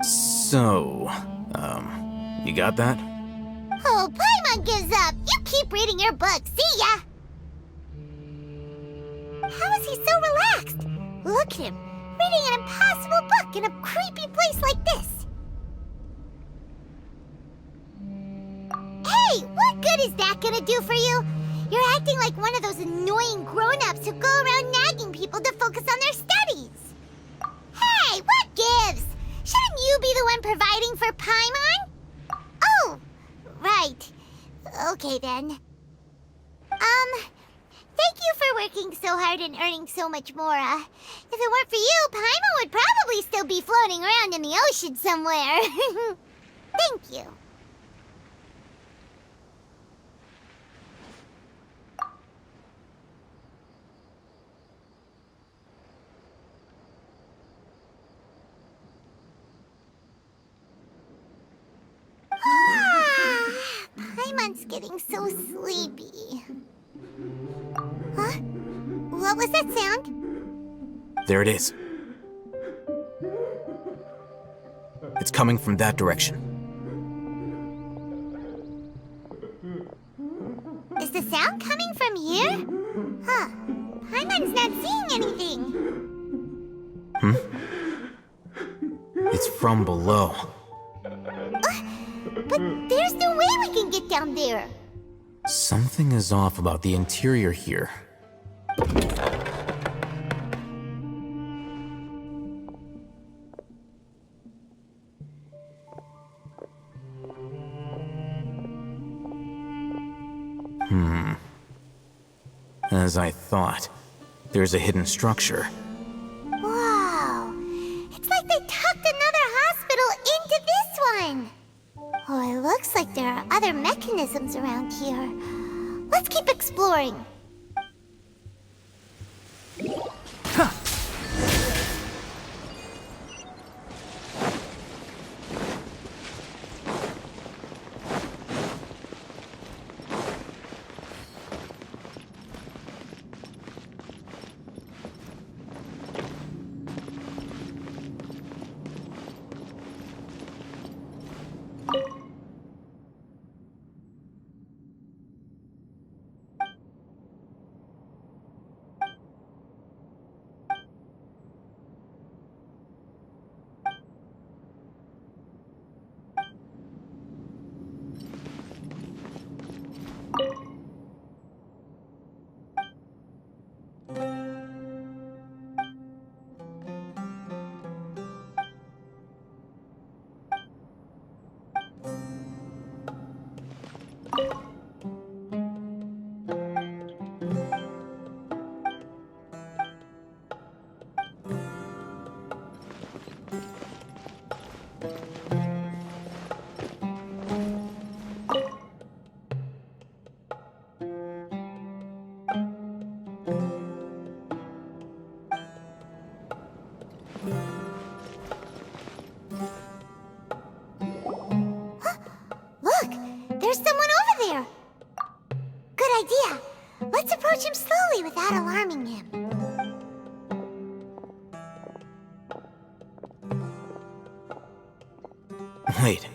So, you got that? Oh, Paimon gives up. You keep reading your book. See ya! How is he so relaxed? Look at him, reading an impossible book in a creepy place like this. Hey, what good is that gonna do for you? You're acting like one of those annoying grown-ups who go around nagging people to focus on their studies. Hey, what gives? Shouldn't you be the one providing for Paimon? Oh, right. Okay then. Thank you for working so hard and earning so much more. If it weren't for you, Paimon would probably still be floating around in the ocean somewhere. Thank you. Paimon's getting so sleepy. Huh? What was that sound? There it is. It's coming from that direction. Is the sound coming from here? Huh. Paimon's not seeing anything. It's from below. But there's no way we can get down there. Something is off about the interior here. Wow. on? Oh, it looks like there are other mechanisms around here. Let's keep exploring. Look! There's someone over there! Good idea! Let's approach him slowly without alarming him. Wait.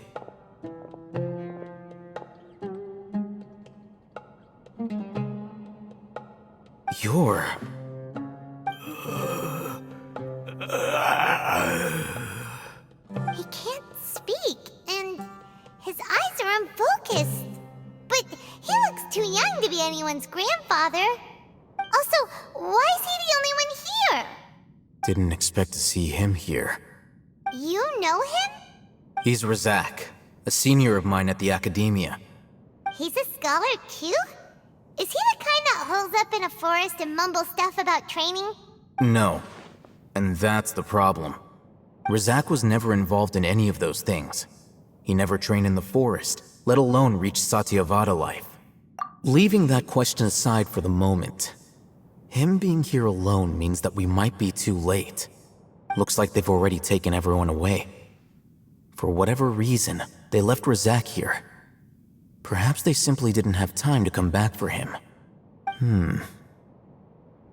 You're... He can't speak, and his eyes are unfocused. But he looks too young to be anyone's grandfather. Also, why is he the only one here? Didn't expect to see him here. You know him? He's Razak, a senior of mine at the Academia. He's a scholar too? Is he the kind that holes up in a forest and mumbles stuff about training? No. And that's the problem. Razak was never involved in any of those things. He never trained in the forest, let alone reach Satyavada life. Leaving that question aside for the moment, him being here alone means that we might be too late. Looks like they've already taken everyone away. For whatever reason, they left Razak here. Perhaps they simply didn't have time to come back for him.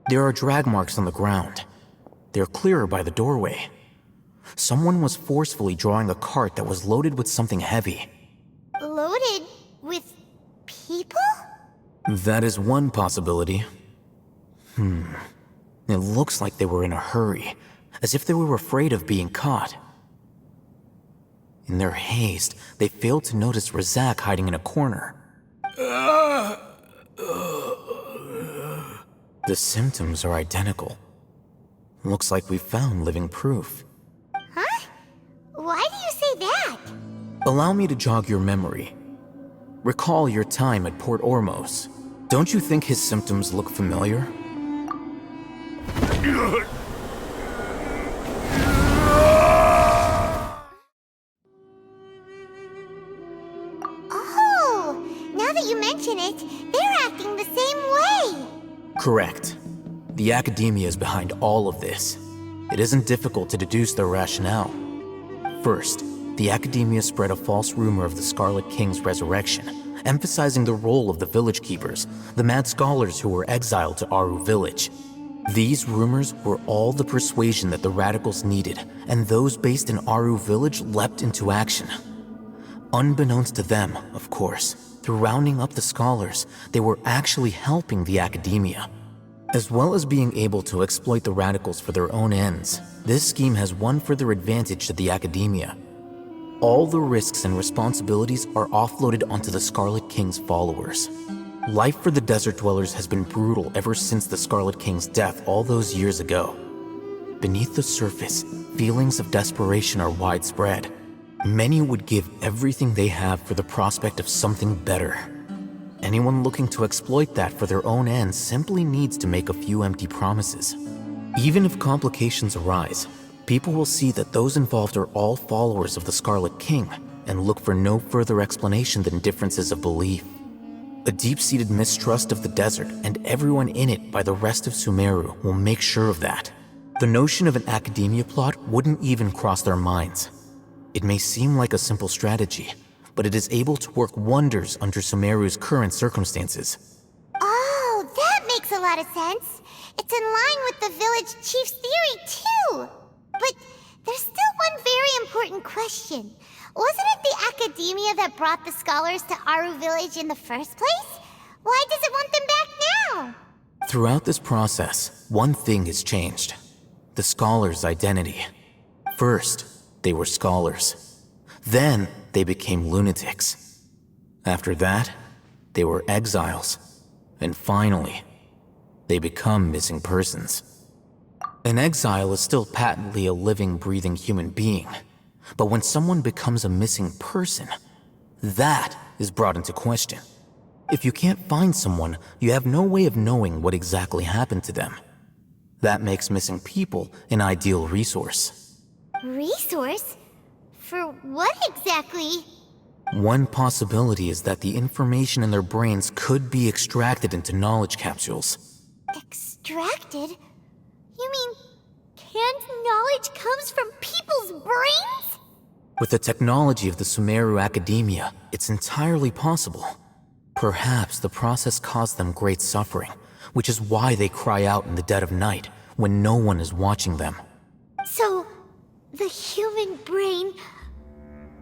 There are drag marks on the ground. They're clearer by the doorway. Someone was forcefully drawing a cart that was loaded with something heavy. Loaded with people? That is one possibility. It looks like they were in a hurry, as if they were afraid of being caught. In their haste, they failed to notice Razak hiding in a corner. The symptoms are identical. Looks like we found living proof. Huh? Why do you say that? Allow me to jog your memory. Recall your time at Port Ormos. Don't you think his symptoms look familiar? Oh, now that you mention it, they're acting the same way. Correct. The Academia is behind all of this. It isn't difficult to deduce their rationale. First, the Academia spread a false rumor of the Scarlet King's resurrection, emphasizing the role of the village keepers, the mad scholars who were exiled to Aru village. These rumors were all the persuasion that the radicals needed, and those based in Aru village leapt into action. Unbeknownst to them, of course, through rounding up the scholars, they were actually helping the Academia. As well as being able to exploit the radicals for their own ends, this scheme has one further advantage to the Academia. All the risks and responsibilities are offloaded onto the Scarlet King's followers. Life for the Desert Dwellers has been brutal ever since the Scarlet King's death all those years ago. Beneath the surface, feelings of desperation are widespread. Many would give everything they have for the prospect of something better. Anyone looking to exploit that for their own ends simply needs to make a few empty promises. Even if complications arise, people will see that those involved are all followers of the Scarlet King, and look for no further explanation than differences of belief. A deep-seated mistrust of the desert and everyone in it by the rest of Sumeru will make sure of that. The notion of an academia plot wouldn't even cross their minds. It may seem like a simple strategy, but it is able to work wonders under Sumeru's current circumstances. Oh, that makes a lot of sense. It's in line with the village chief's theory, too. But there's still one very important question. Wasn't it the academia that brought the scholars to Aru Village in the first place? Why does it want them back now? Throughout this process, one thing has changed. The scholars' identity. First, they were scholars. Then, they became lunatics. After that, they were exiles. And finally, they become missing persons. An exile is still patently a living, breathing human being. But when someone becomes a missing person, that is brought into question. If you can't find someone, you have no way of knowing what exactly happened to them. That makes missing people an ideal resource. Resource? For what exactly? One possibility is that the information in their brains could be extracted into knowledge capsules. Extracted? You mean canned knowledge comes from people's brains? With the technology of the Sumeru Academia, it's entirely possible. Perhaps the process caused them great suffering, which is why they cry out in the dead of night when no one is watching them. So, the human brain...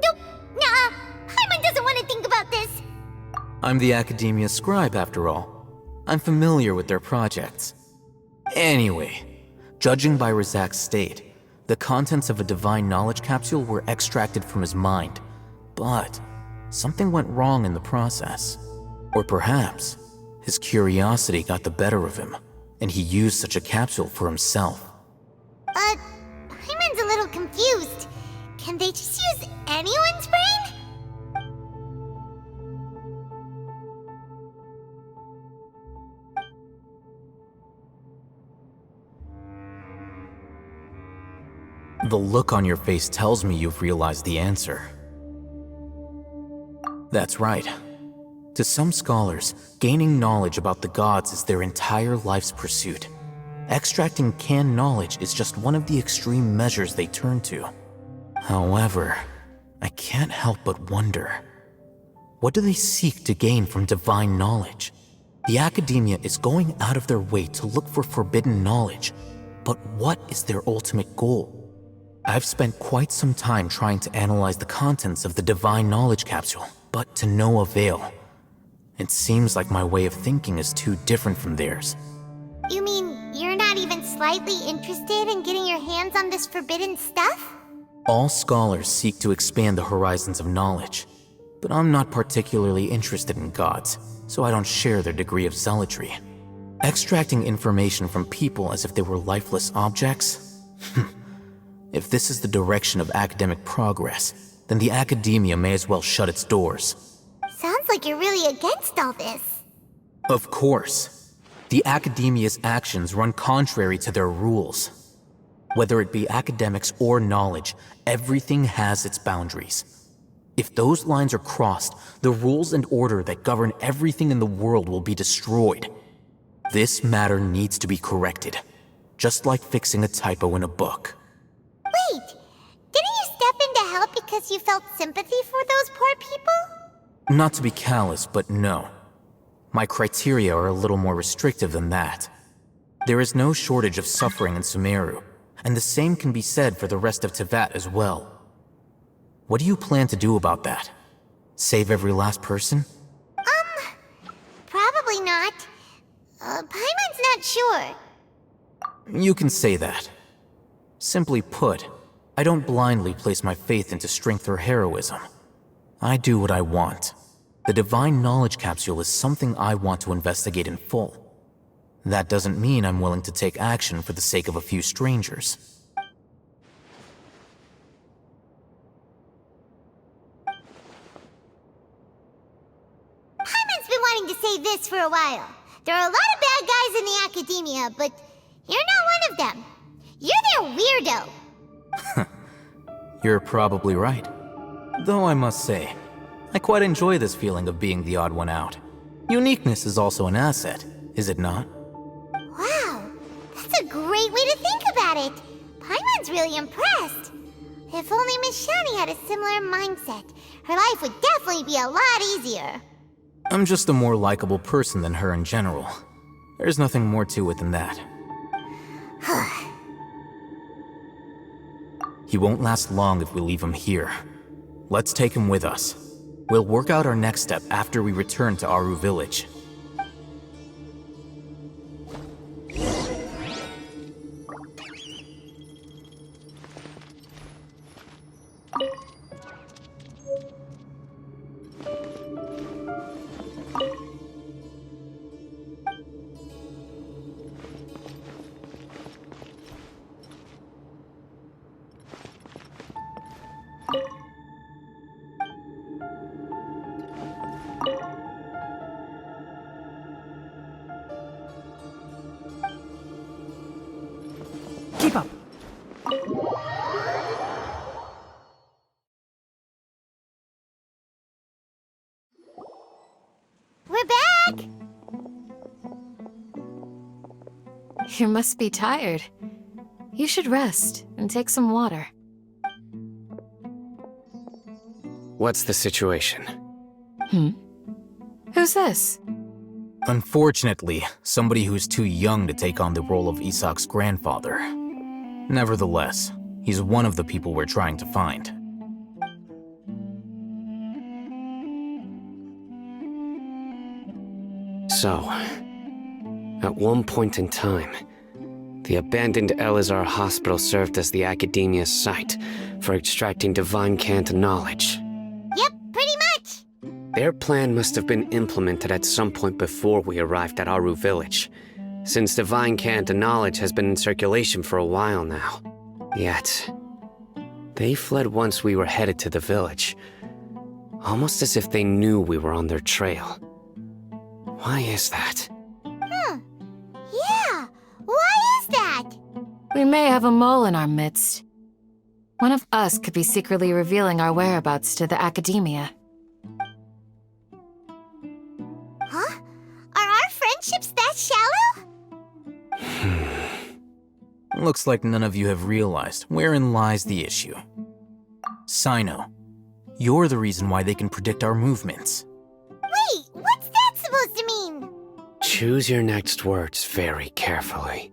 Nope, nah, Paimon doesn't want to think about this. I'm the Academia scribe, after all. I'm familiar with their projects. Anyway, judging by Razak's state, the contents of a divine knowledge capsule were extracted from his mind, but something went wrong in the process. Or perhaps his curiosity got the better of him, and he used such a capsule for himself. Paimon's a little confused. Can they just use anyone's brain? The look on your face tells me you've realized the answer. That's right. To some scholars, gaining knowledge about the gods is their entire life's pursuit. Extracting canned knowledge is just one of the extreme measures they turn to. However, I can't help but wonder, what do they seek to gain from divine knowledge? The Academia is going out of their way to look for forbidden knowledge, but what is their ultimate goal? I've spent quite some time trying to analyze the contents of the divine knowledge capsule, but to no avail. It seems like my way of thinking is too different from theirs. You mean you're not even slightly interested in getting your hands on this forbidden stuff? All scholars seek to expand the horizons of knowledge, but I'm not particularly interested in gods, so I don't share their degree of zealotry. Extracting information from people as if they were lifeless objects? If this is the direction of academic progress, then the Academia may as well shut its doors. Sounds like you're really against all this. Of course. The Academia's actions run contrary to their rules. Whether it be academics or knowledge, everything has its boundaries. If those lines are crossed, the rules and order that govern everything in the world will be destroyed. This matter needs to be corrected, just like fixing a typo in a book. Wait, didn't you step in to help because you felt sympathy for those poor people? Not to be callous, but no. My criteria are a little more restrictive than that. There is no shortage of suffering in Sumeru, and the same can be said for the rest of Teyvat as well. What do you plan to do about that? Save every last person? Probably not. Paimon's not sure. You can say that. Simply put, I don't blindly place my faith into strength or heroism. I do what I want. The divine knowledge capsule is something I want to investigate in full. That doesn't mean I'm willing to take action for the sake of a few strangers. Paimon's been wanting to say this for a while. There are a lot of bad guys in the Academia, but you're not one of them. You're their weirdo. You're probably right. Though I must say, I quite enjoy this feeling of being the odd one out. Uniqueness is also an asset, is it not? Wow, that's a great way to think about it. Paimon's really impressed. If only Miss Shani had a similar mindset, her life would definitely be a lot easier. I'm just a more likable person than her in general. There's nothing more to it than that. He won't last long if we leave him here. Let's take him with us. We'll work out our next step after we return to Aru Village. Keep up. We're back! You must be tired. You should rest and take some water. What's the situation? Who's this? Unfortunately, somebody who's too young to take on the role of Isak's grandfather. Nevertheless, he's one of the people we're trying to find. So, at one point in time, the abandoned Elazar Hospital served as the Academia's site for extracting divine cant knowledge. Yep, pretty much. Their plan must have been implemented at some point before we arrived at Aru Village, since divine cant knowledge has been in circulation for a while now. Yet, they fled once we were headed to the village, almost as if they knew we were on their trail. Why is that? Yeah, why is that? We may have a mole in our midst. One of us could be secretly revealing our whereabouts to the Academia. Huh? Are our friendships that shallow? Looks like none of you have realized wherein lies the issue. Sino, you're the reason why they can predict our movements. Wait, what's that supposed to mean? Choose your next words very carefully.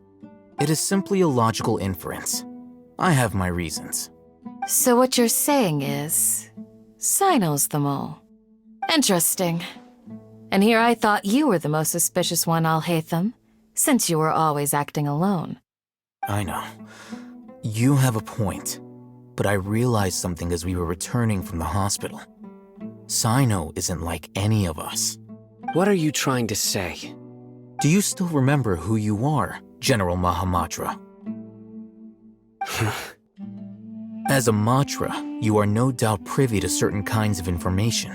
It is simply a logical inference. I have my reasons. So what you're saying is, Sino's the mole. Interesting. And here I thought you were the most suspicious one, Alhaitham, since you were always acting alone. I know. You have a point. But I realized something as we were returning from the hospital. Sino isn't like any of us. What are you trying to say? Do you still remember who you are, General Mahamatra? As a Matra, you are no doubt privy to certain kinds of information.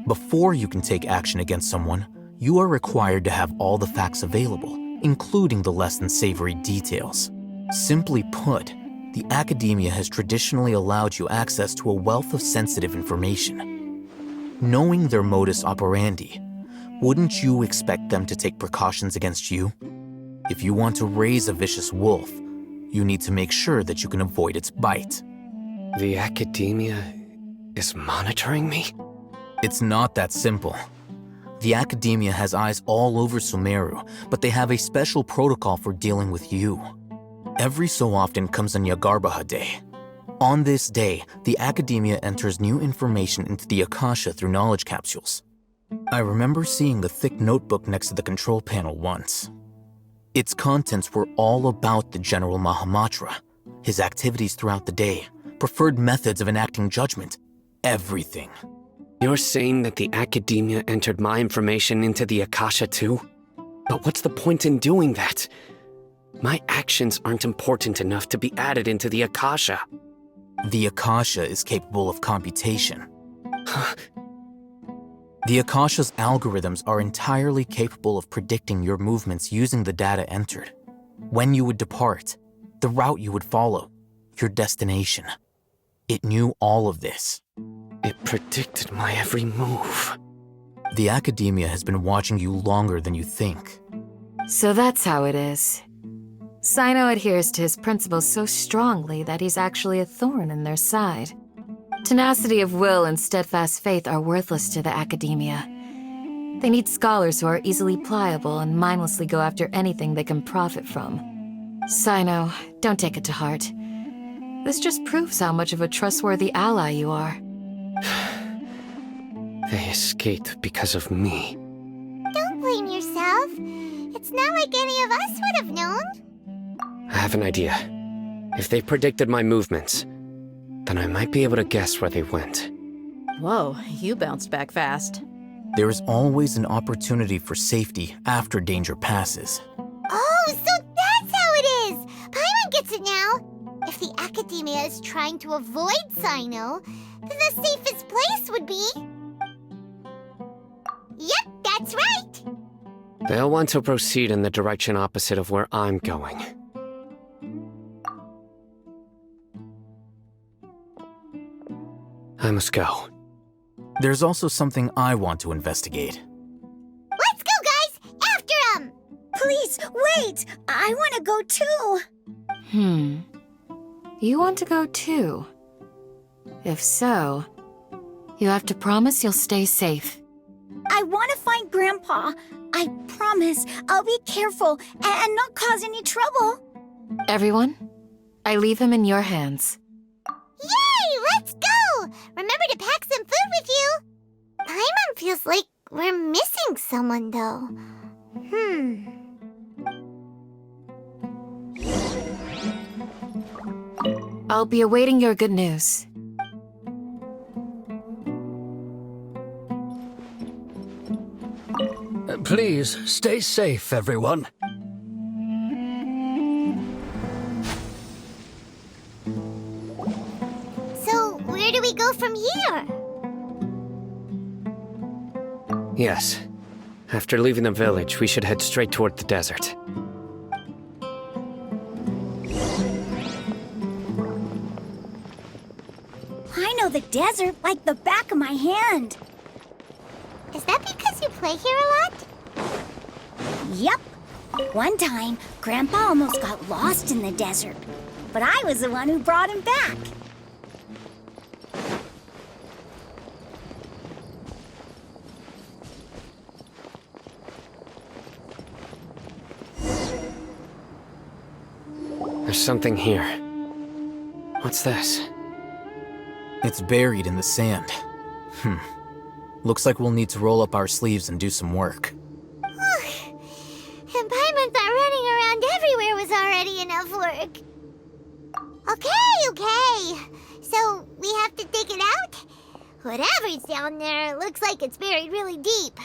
Before you can take action against someone, you are required to have all the facts available, including the less than savory details. Simply put, the Academia has traditionally allowed you access to a wealth of sensitive information. Knowing their modus operandi, wouldn't you expect them to take precautions against you? If you want to raise a vicious wolf, you need to make sure that you can avoid its bite. The Academia is monitoring me? It's not that simple. The Academia has eyes all over Sumeru, but they have a special protocol for dealing with you. Every so often comes a Nyagarbaha Day. On this day, the Academia enters new information into the Akasha through knowledge capsules. I remember seeing the thick notebook next to the control panel once. Its contents were all about the General Mahamatra, his activities throughout the day, preferred methods of enacting judgment, everything. You're saying that the Academia entered my information into the Akasha too? But what's the point in doing that? My actions aren't important enough to be added into the Akasha. The Akasha is capable of computation. The Akasha's algorithms are entirely capable of predicting your movements using the data entered. When you would depart, the route you would follow, your destination. It knew all of this. It predicted my every move. The Academia has been watching you longer than you think. So that's how it is. Sino adheres to his principles so strongly that he's actually a thorn in their side. Tenacity of will and steadfast faith are worthless to the Academia. They need scholars who are easily pliable and mindlessly go after anything they can profit from. Sino, don't take it to heart. This just proves how much of a trustworthy ally you are. They escaped because of me. Don't blame yourself. It's not like any of us would have known. I have an idea. If they predicted my movements, then I might be able to guess where they went. Whoa, you bounced back fast. There is always an opportunity for safety after danger passes. Oh, so that's how it is! Paimon gets it now! If the Academia is trying to avoid Sino, then the safest place would be... Yep, that's right! They'll want to proceed in the direction opposite of where I'm going. I must go. There's also something I want to investigate. Let's go, guys! After him! Please, wait! I want to go too! You want to go too? If so, you have to promise you'll stay safe. I want to find Grandpa. I promise I'll be careful and not cause any trouble. Everyone, I leave him in your hands. Yay! Let's go! Remember to pack some food with you! Paimon feels like we're missing someone, though. I'll be awaiting your good news. Please, stay safe, everyone. So, where do we go from here? Yes. After leaving the village, we should head straight toward the desert. I know the desert like the back of my hand. Is that because you play here a lot? Yep. One time, Grandpa almost got lost in the desert, but I was the one who brought him back. There's something here. What's this? It's buried in the sand. Looks like we'll need to roll up our sleeves and do some work. And Paimon thought running around everywhere was already enough work. Okay. So, we have to dig it out? Whatever's down there, it looks like it's buried really deep.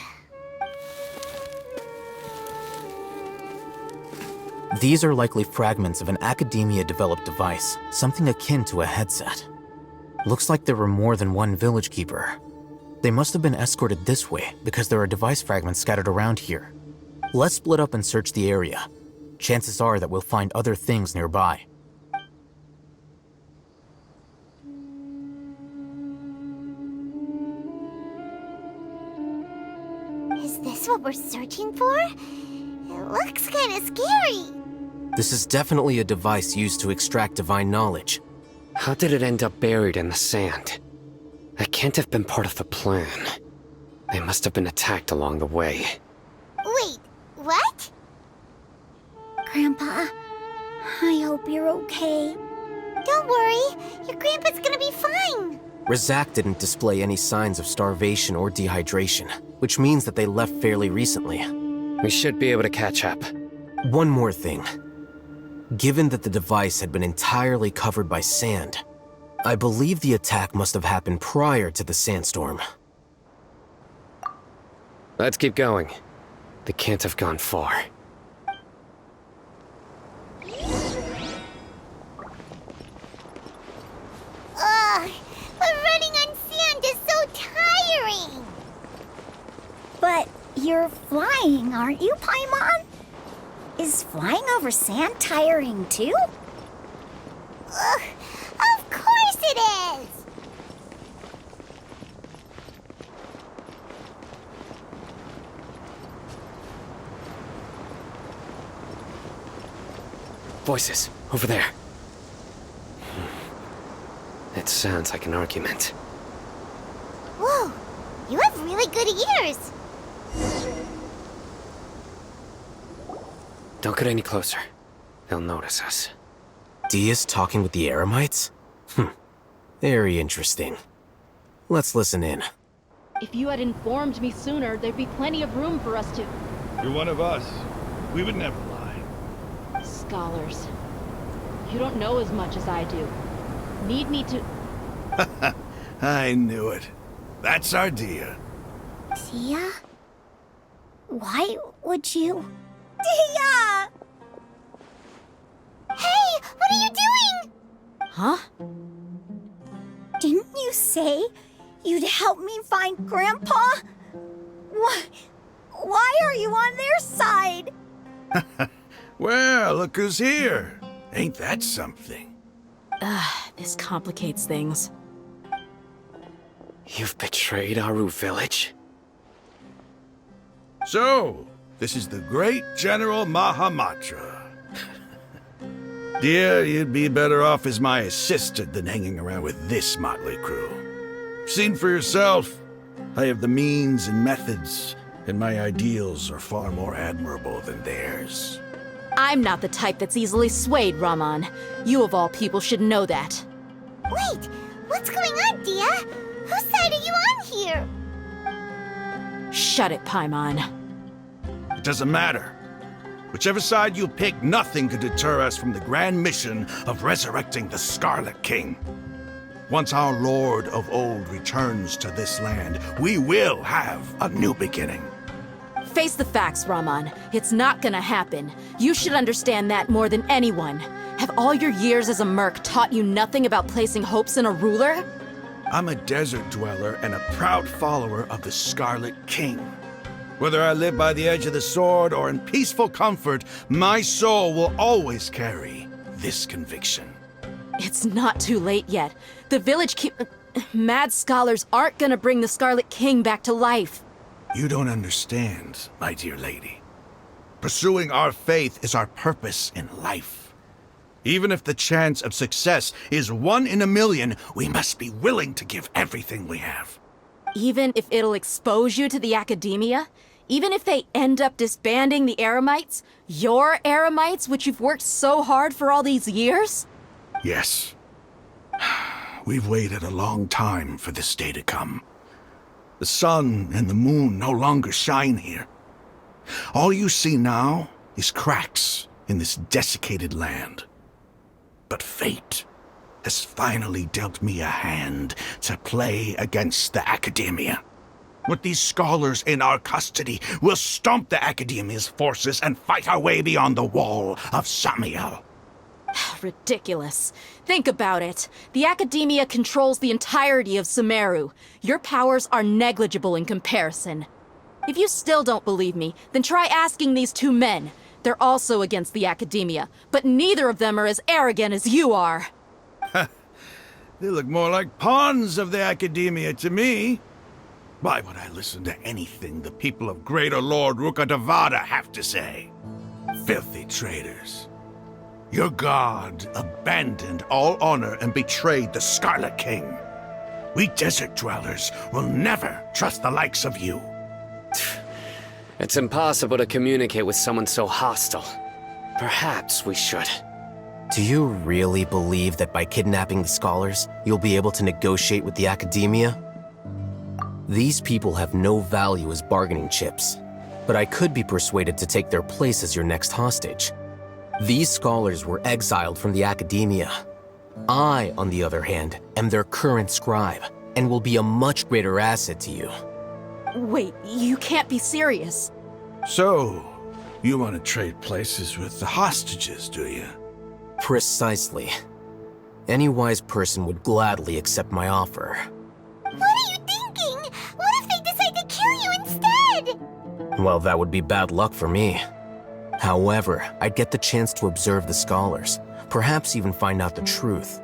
These are likely fragments of an Academia-developed device, something akin to a headset. Looks like there were more than one village keeper. They must have been escorted this way because there are device fragments scattered around here. Let's split up and search the area. Chances are that we'll find other things nearby. Is this what we're searching for? It looks kind of scary. This is definitely a device used to extract divine knowledge. How did it end up buried in the sand? That can't have been part of the plan. They must have been attacked along the way. Wait, what? Grandpa, I hope you're okay. Don't worry, your grandpa's gonna be fine. Razak didn't display any signs of starvation or dehydration, which means that they left fairly recently. We should be able to catch up. One more thing. Given that the device had been entirely covered by sand, I believe the attack must have happened prior to the sandstorm. Let's keep going. They can't have gone far. Ugh, but running on sand is so tiring. But you're flying, aren't you, Paimon? Is flying over sand tiring too? Ugh, of course it is! Voices, over there. It sounds like an argument. Whoa, you have really good ears. Don't get any closer. They'll notice us. Dia's talking with the Eremites? Very interesting. Let's listen in. If you had informed me sooner, there'd be plenty of room for us to... You're one of us. We would never lie. Scholars. You don't know as much as I do. Need me to... I knew it. That's our Dia. Dia? Why would you... Dia! Hey, what are you doing? Huh? Didn't you say you'd help me find Grandpa? Why are you on their side? Well, look who's here. Ain't that something? This complicates things. You've betrayed Aru village? So, this is the great General Mahamatra. Dear, you'd be better off as my assistant than hanging around with this motley crew. Seen for yourself, I have the means and methods, and my ideals are far more admirable than theirs. I'm not the type that's easily swayed, Raman. You of all people should know that. Wait, what's going on, Dia? Whose side are you on here? Shut it, Paimon. It doesn't matter. Whichever side you pick, nothing could deter us from the grand mission of resurrecting the Scarlet King. Once our Lord of Old returns to this land, we will have a new beginning. Face the facts, Raman. It's not gonna happen. You should understand that more than anyone. Have all your years as a merc taught you nothing about placing hopes in a ruler? I'm a desert dweller and a proud follower of the Scarlet King. Whether I live by the edge of the sword or in peaceful comfort, my soul will always carry this conviction. It's not too late yet. The village mad scholars aren't gonna bring the Scarlet King back to life. You don't understand, my dear lady. Pursuing our faith is our purpose in life. Even if the chance of success is 1 in a million, we must be willing to give everything we have. Even if it'll expose you to the academia? Even if they end up disbanding the Eremites? Your Eremites, which you've worked so hard for all these years? Yes. We've waited a long time for this day to come. The sun and the moon no longer shine here. All you see now is cracks in this desiccated land. But fate has finally dealt me a hand to play against the Academia. With these scholars in our custody, we'll stomp the Academia's forces and fight our way beyond the wall of Samiel. Ridiculous. Think about it. The Academia controls the entirety of Sumeru. Your powers are negligible in comparison. If you still don't believe me, then try asking these 2 men. They're also against the Academia, but neither of them are as arrogant as you are. They look more like pawns of the Academia to me. Why would I listen to anything the people of Greater Lord Rukkhadevata have to say? Filthy traitors. Your god abandoned all honor and betrayed the Scarlet King. We desert dwellers will never trust the likes of you. It's impossible to communicate with someone so hostile. Perhaps we should. Do you really believe that by kidnapping the scholars, you'll be able to negotiate with the Academia? These people have no value as bargaining chips, but I could be persuaded to take their place as your next hostage. These scholars were exiled from the Academia. I, on the other hand, am their current scribe, and will be a much greater asset to you. Wait, you can't be serious. So, you want to trade places with the hostages, do you? Precisely. Any wise person would gladly accept my offer. What are you thinking? What if they decide to kill you instead? Well, that would be bad luck for me. However, I'd get the chance to observe the scholars, perhaps even find out the truth.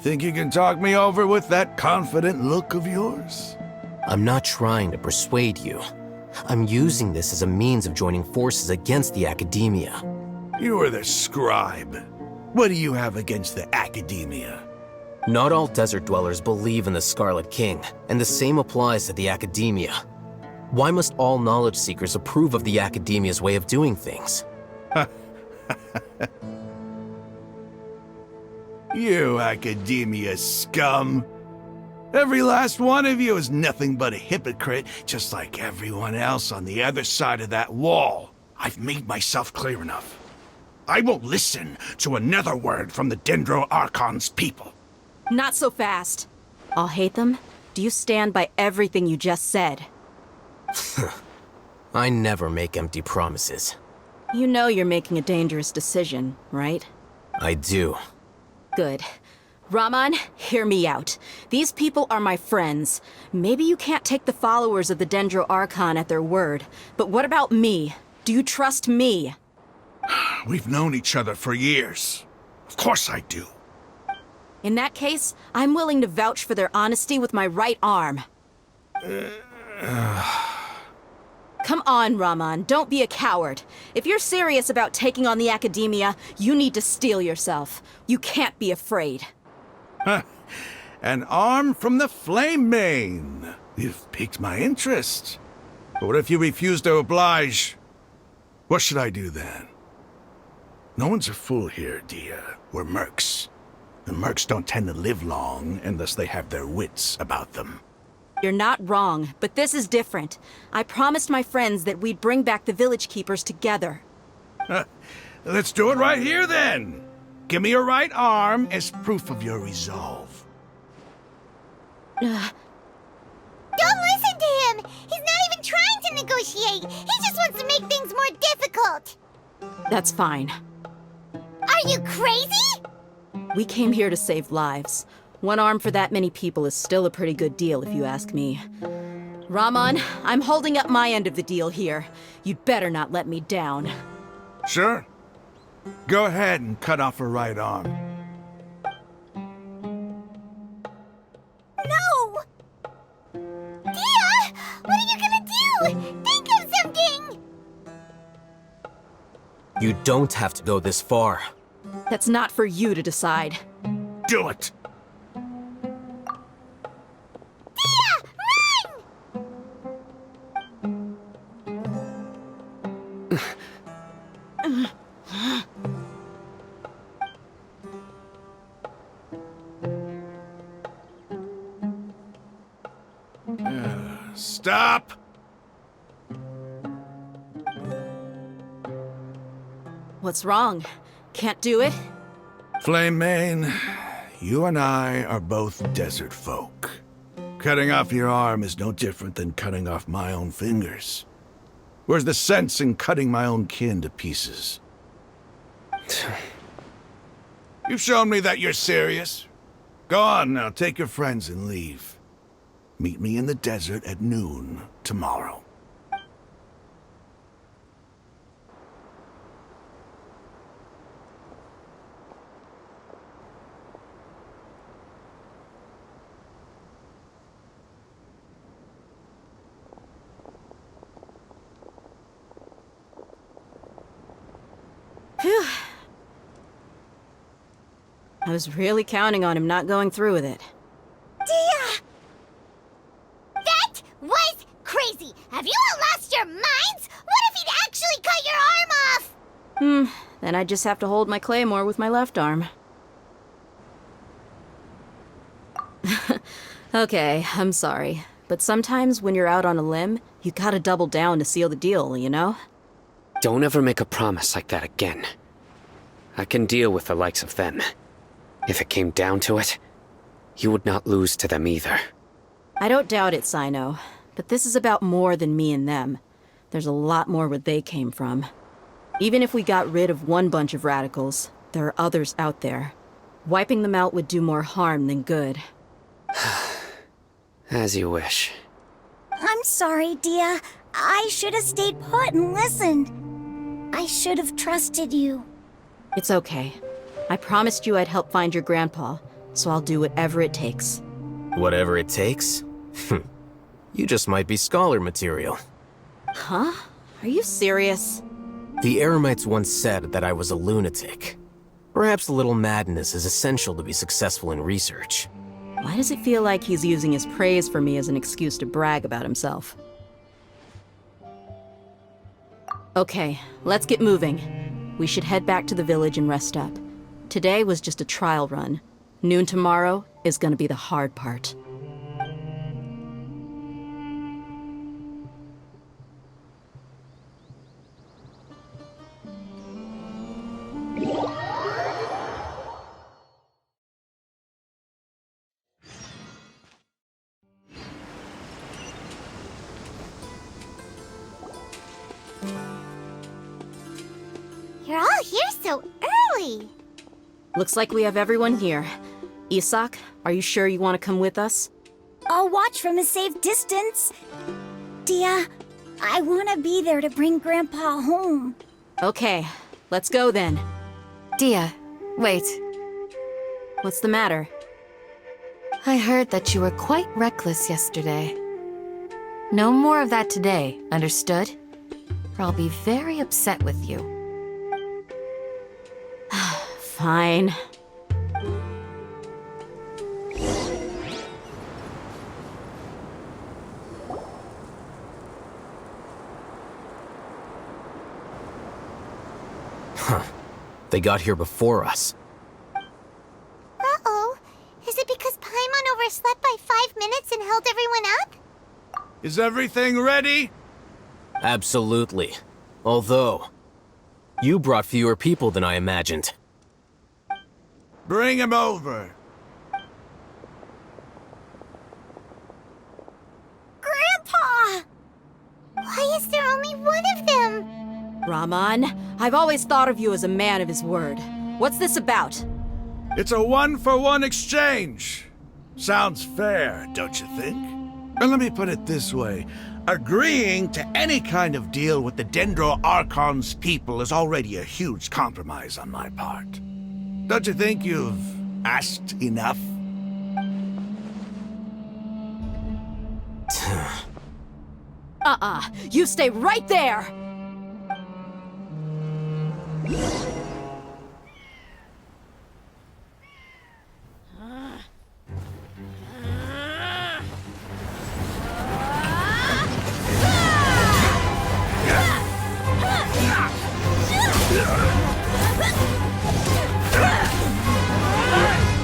Think you can talk me over with that confident look of yours? I'm not trying to persuade you. I'm using this as a means of joining forces against the Academia. You are the scribe. What do you have against the Academia? Not all desert dwellers believe in the Scarlet King, and the same applies to the Academia. Why must all knowledge seekers approve of the Academia's way of doing things? You Academia scum. Every last one of you is nothing but a hypocrite, just like everyone else on the other side of that wall. I've made myself clear enough. I won't listen to another word from the Dendro Archon's people. Not so fast. I'll hate them. Do you stand by everything you just said? I never make empty promises. You know you're making a dangerous decision, right? I do. Good. Raman, hear me out. These people are my friends. Maybe you can't take the followers of the Dendro Archon at their word, but what about me? Do you trust me? We've known each other for years. Of course I do. In that case, I'm willing to vouch for their honesty with my right arm. Come on, Raman, don't be a coward. If you're serious about taking on the Academia, you need to steel yourself. You can't be afraid. An arm from the Flame Mane. You've piqued my interest. But what if you refuse to oblige? What should I do then? No one's a fool here, Dia. We're mercs. And mercs don't tend to live long unless they have their wits about them. You're not wrong, but this is different. I promised my friends that we'd bring back the village keepers together. Let's do it right here then. Give me your right arm as proof of your resolve. Don't listen to him! He's not even trying to negotiate! He just wants to make things more difficult! That's fine. Are you crazy? We came here to save lives. One arm for that many people is still a pretty good deal, if you ask me. Raman, I'm holding up my end of the deal here. You'd better not let me down. Sure. Go ahead and cut off her right arm. No! Dia! What are you gonna do? Think of something! You don't have to go this far. That's not for you to decide. Do it! Stop! What's wrong? Can't do it? Flame Mane, you and I are both desert folk. Cutting off your arm is no different than cutting off my own fingers. Where's the sense in cutting my own kin to pieces? You've shown me that you're serious. Go on now, take your friends and leave. Meet me in the desert at noon tomorrow. Phew. I was really counting on him not going through with it. Dia! That was crazy! Have you all lost your minds? What if he'd actually cut your arm off? Then I just have to hold my claymore with my left arm. Okay, I'm sorry. But sometimes when you're out on a limb, you gotta double down to seal the deal, you know? Don't ever make a promise like that again. I can deal with the likes of them. If it came down to it, you would not lose to them either. I don't doubt it, Sino. But this is about more than me and them. There's a lot more where they came from. Even if we got rid of one bunch of radicals, there are others out there. Wiping them out would do more harm than good. As you wish. I'm sorry, Dia. I should have stayed put and listened. I should have trusted you. It's okay. I promised you I'd help find your grandpa, so I'll do whatever it takes. Whatever it takes? You just might be scholar material. Huh? Are you serious? The Eremites once said that I was a lunatic. Perhaps a little madness is essential to be successful in research. Why does it feel like he's using his praise for me as an excuse to brag about himself? Okay, let's get moving. We should head back to the village and rest up. Today was just a trial run. Noon tomorrow is gonna be the hard part. You're all here so early. Looks like we have everyone here. Isak, are you sure you want to come with us? I'll watch from a safe distance. Dia, I want to be there to bring Grandpa home. Okay, let's go then. Dia, wait. What's the matter? I heard that you were quite reckless yesterday. No more of that today, understood? Or I'll be very upset with you. Fine. Huh. They got here before us. Uh-oh. Is it because Paimon overslept by 5 minutes and held everyone up? Is everything ready? Absolutely. Although, you brought fewer people than I imagined. Bring him over. Grandpa! Why is there only one of them? Rahman, I've always thought of you as a man of his word. What's this about? It's a 1-for-1 exchange. Sounds fair, don't you think? And let me put it this way. Agreeing to any kind of deal with the Dendro Archon's people is already a huge compromise on my part. Don't you think you've asked enough? You stay right there!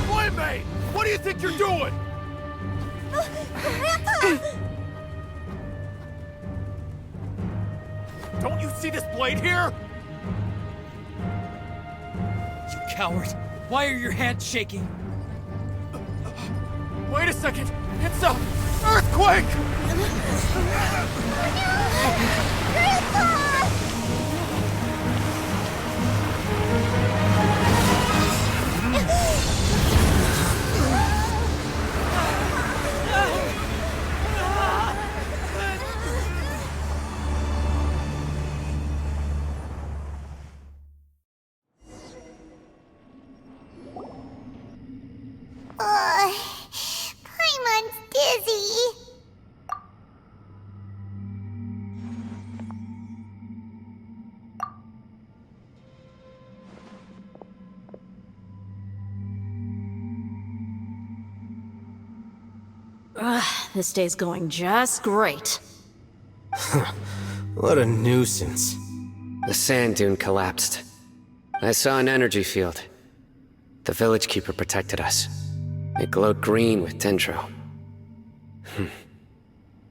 Boy, what do you think you're doing? Grandpa! Don't you see this blade here? You coward! Why are your hands shaking? Wait a second! It's a earthquake! Grandpa! Paimon's dizzy. This day's going just great. What a nuisance. The sand dune collapsed. I saw an energy field. The village keeper protected us. It glowed green with dendro.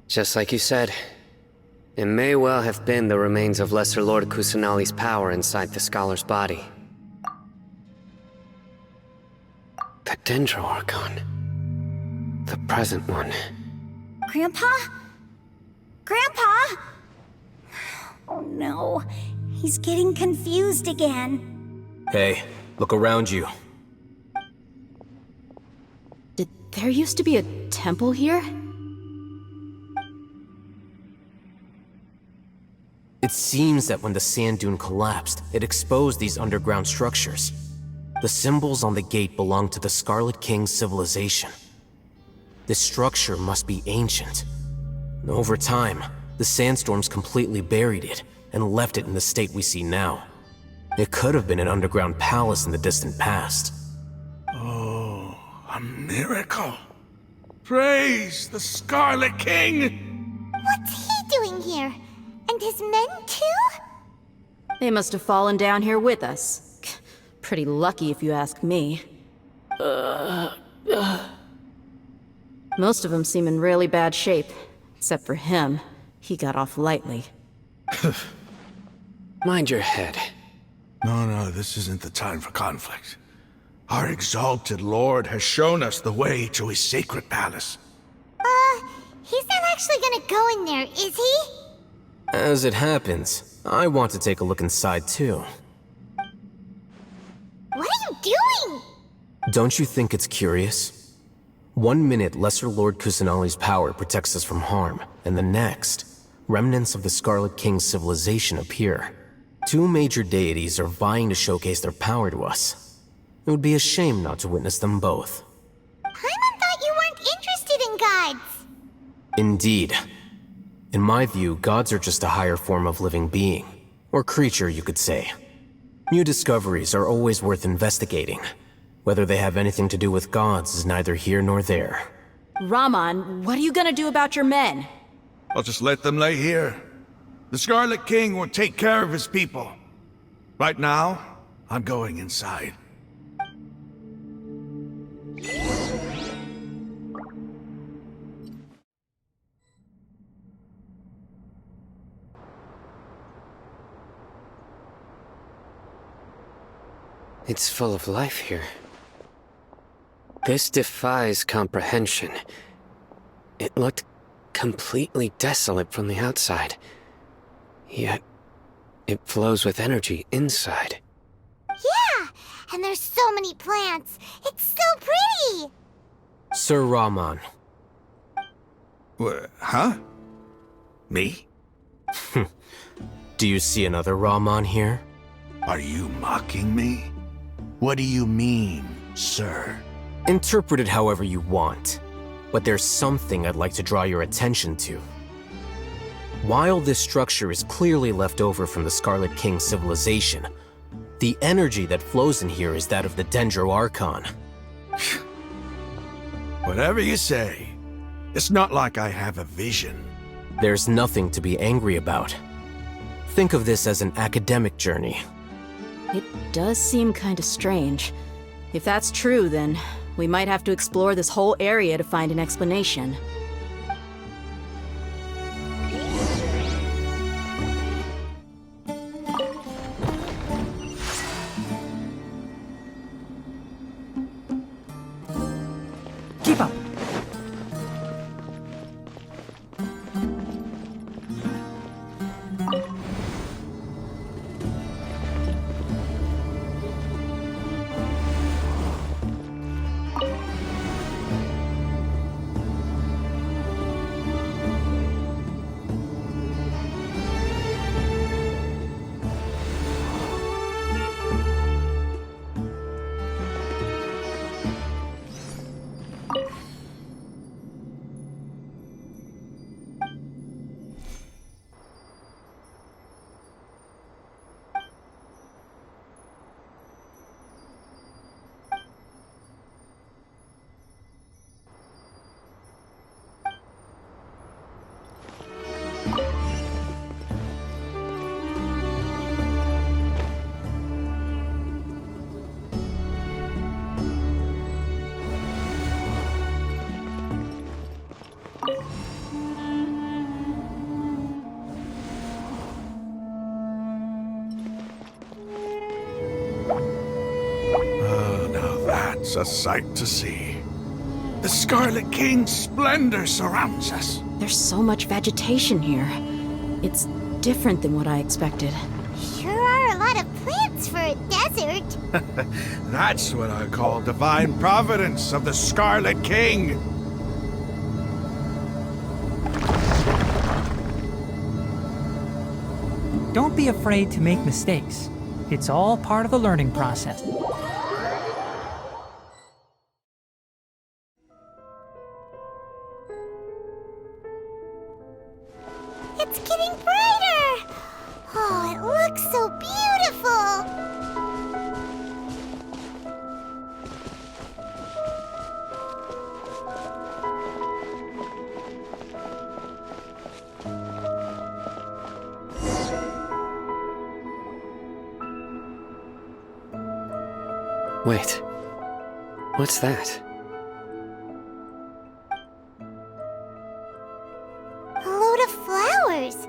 Just like you said, it may well have been the remains of Lesser Lord Kusanali's power inside the scholar's body. The Dendro Archon. The present one. Grandpa? Grandpa? Oh no, he's getting confused again. Hey, look around you. Did there used to be a temple here? It seems that when the sand dune collapsed, it exposed these underground structures. The symbols on the gate belong to the Scarlet King's civilization. This structure must be ancient. Over time, the sandstorms completely buried it and left it in the state we see now. It could have been an underground palace in the distant past. Oh, a miracle. Praise the Scarlet King! What's he doing here? And his men too? They must have fallen down here with us. Pretty lucky if you ask me. Most of them seem in really bad shape. Except for him. He got off lightly. Mind your head. No, this isn't the time for conflict. Our exalted lord has shown us the way to his sacred palace. He's not actually gonna go in there, is he? As it happens, I want to take a look inside too. What are you doing? Don't you think it's curious? 1 minute, Lesser Lord Kusanali's power protects us from harm, and the next, remnants of the Scarlet King's civilization appear. 2 major deities are vying to showcase their power to us. It would be a shame not to witness them both. Paimon thought you weren't interested in gods. Indeed. In my view, gods are just a higher form of living being, or creature, you could say. New discoveries are always worth investigating. Whether they have anything to do with gods is neither here nor there. Raman, what are you gonna do about your men? I'll just let them lay here. The Scarlet King will take care of his people. Right now, I'm going inside. It's full of life here. This defies comprehension. It looked completely desolate from the outside. Yet, it flows with energy inside. Yeah, and there's so many plants. It's so pretty. Sir Raman. Huh? Me? Do you see another Raman here? Are you mocking me? What do you mean, sir? Interpret it however you want, but there's something I'd like to draw your attention to. While this structure is clearly left over from the Scarlet King civilization, the energy that flows in here is that of the Dendro Archon. Whatever you say. It's not like I have a vision. There's nothing to be angry about. Think of this as an academic journey. It does seem kinda strange. If that's true, then we might have to explore this whole area to find an explanation. Keep up. It's a sight to see. The Scarlet King's splendor surrounds us. There's so much vegetation here. It's different than what I expected. Sure are a lot of plants for a desert. That's what I call divine providence of the Scarlet King. Don't be afraid to make mistakes. It's all part of the learning process. Wait. What's that? A load of flowers.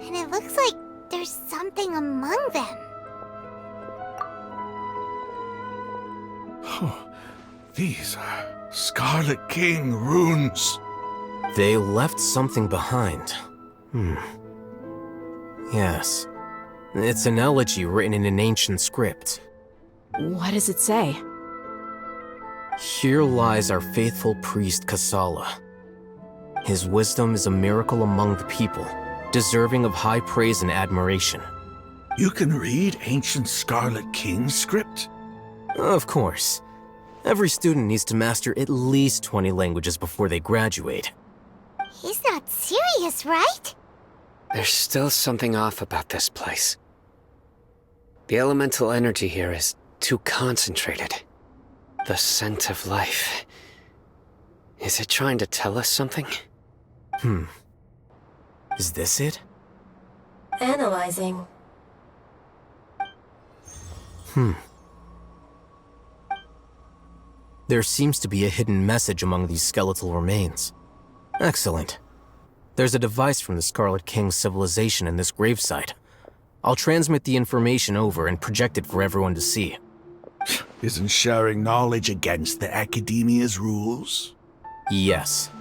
And it looks like there's something among them. These are Scarlet King runes. They left something behind. Yes. It's an elegy written in an ancient script. What does it say? Here lies our faithful priest Kasala. His wisdom is a miracle among the people, deserving of high praise and admiration. You can read ancient Scarlet King script? Of course. Every student needs to master at least 20 languages before they graduate. He's not serious, right? There's still something off about this place. The elemental energy here is too concentrated. The scent of life. Is it trying to tell us something? Is this it? Analyzing. There seems to be a hidden message among these skeletal remains. Excellent. There's a device from the Scarlet King's civilization in this gravesite. I'll transmit the information over and project it for everyone to see. Isn't sharing knowledge against the Academia's rules? Yes.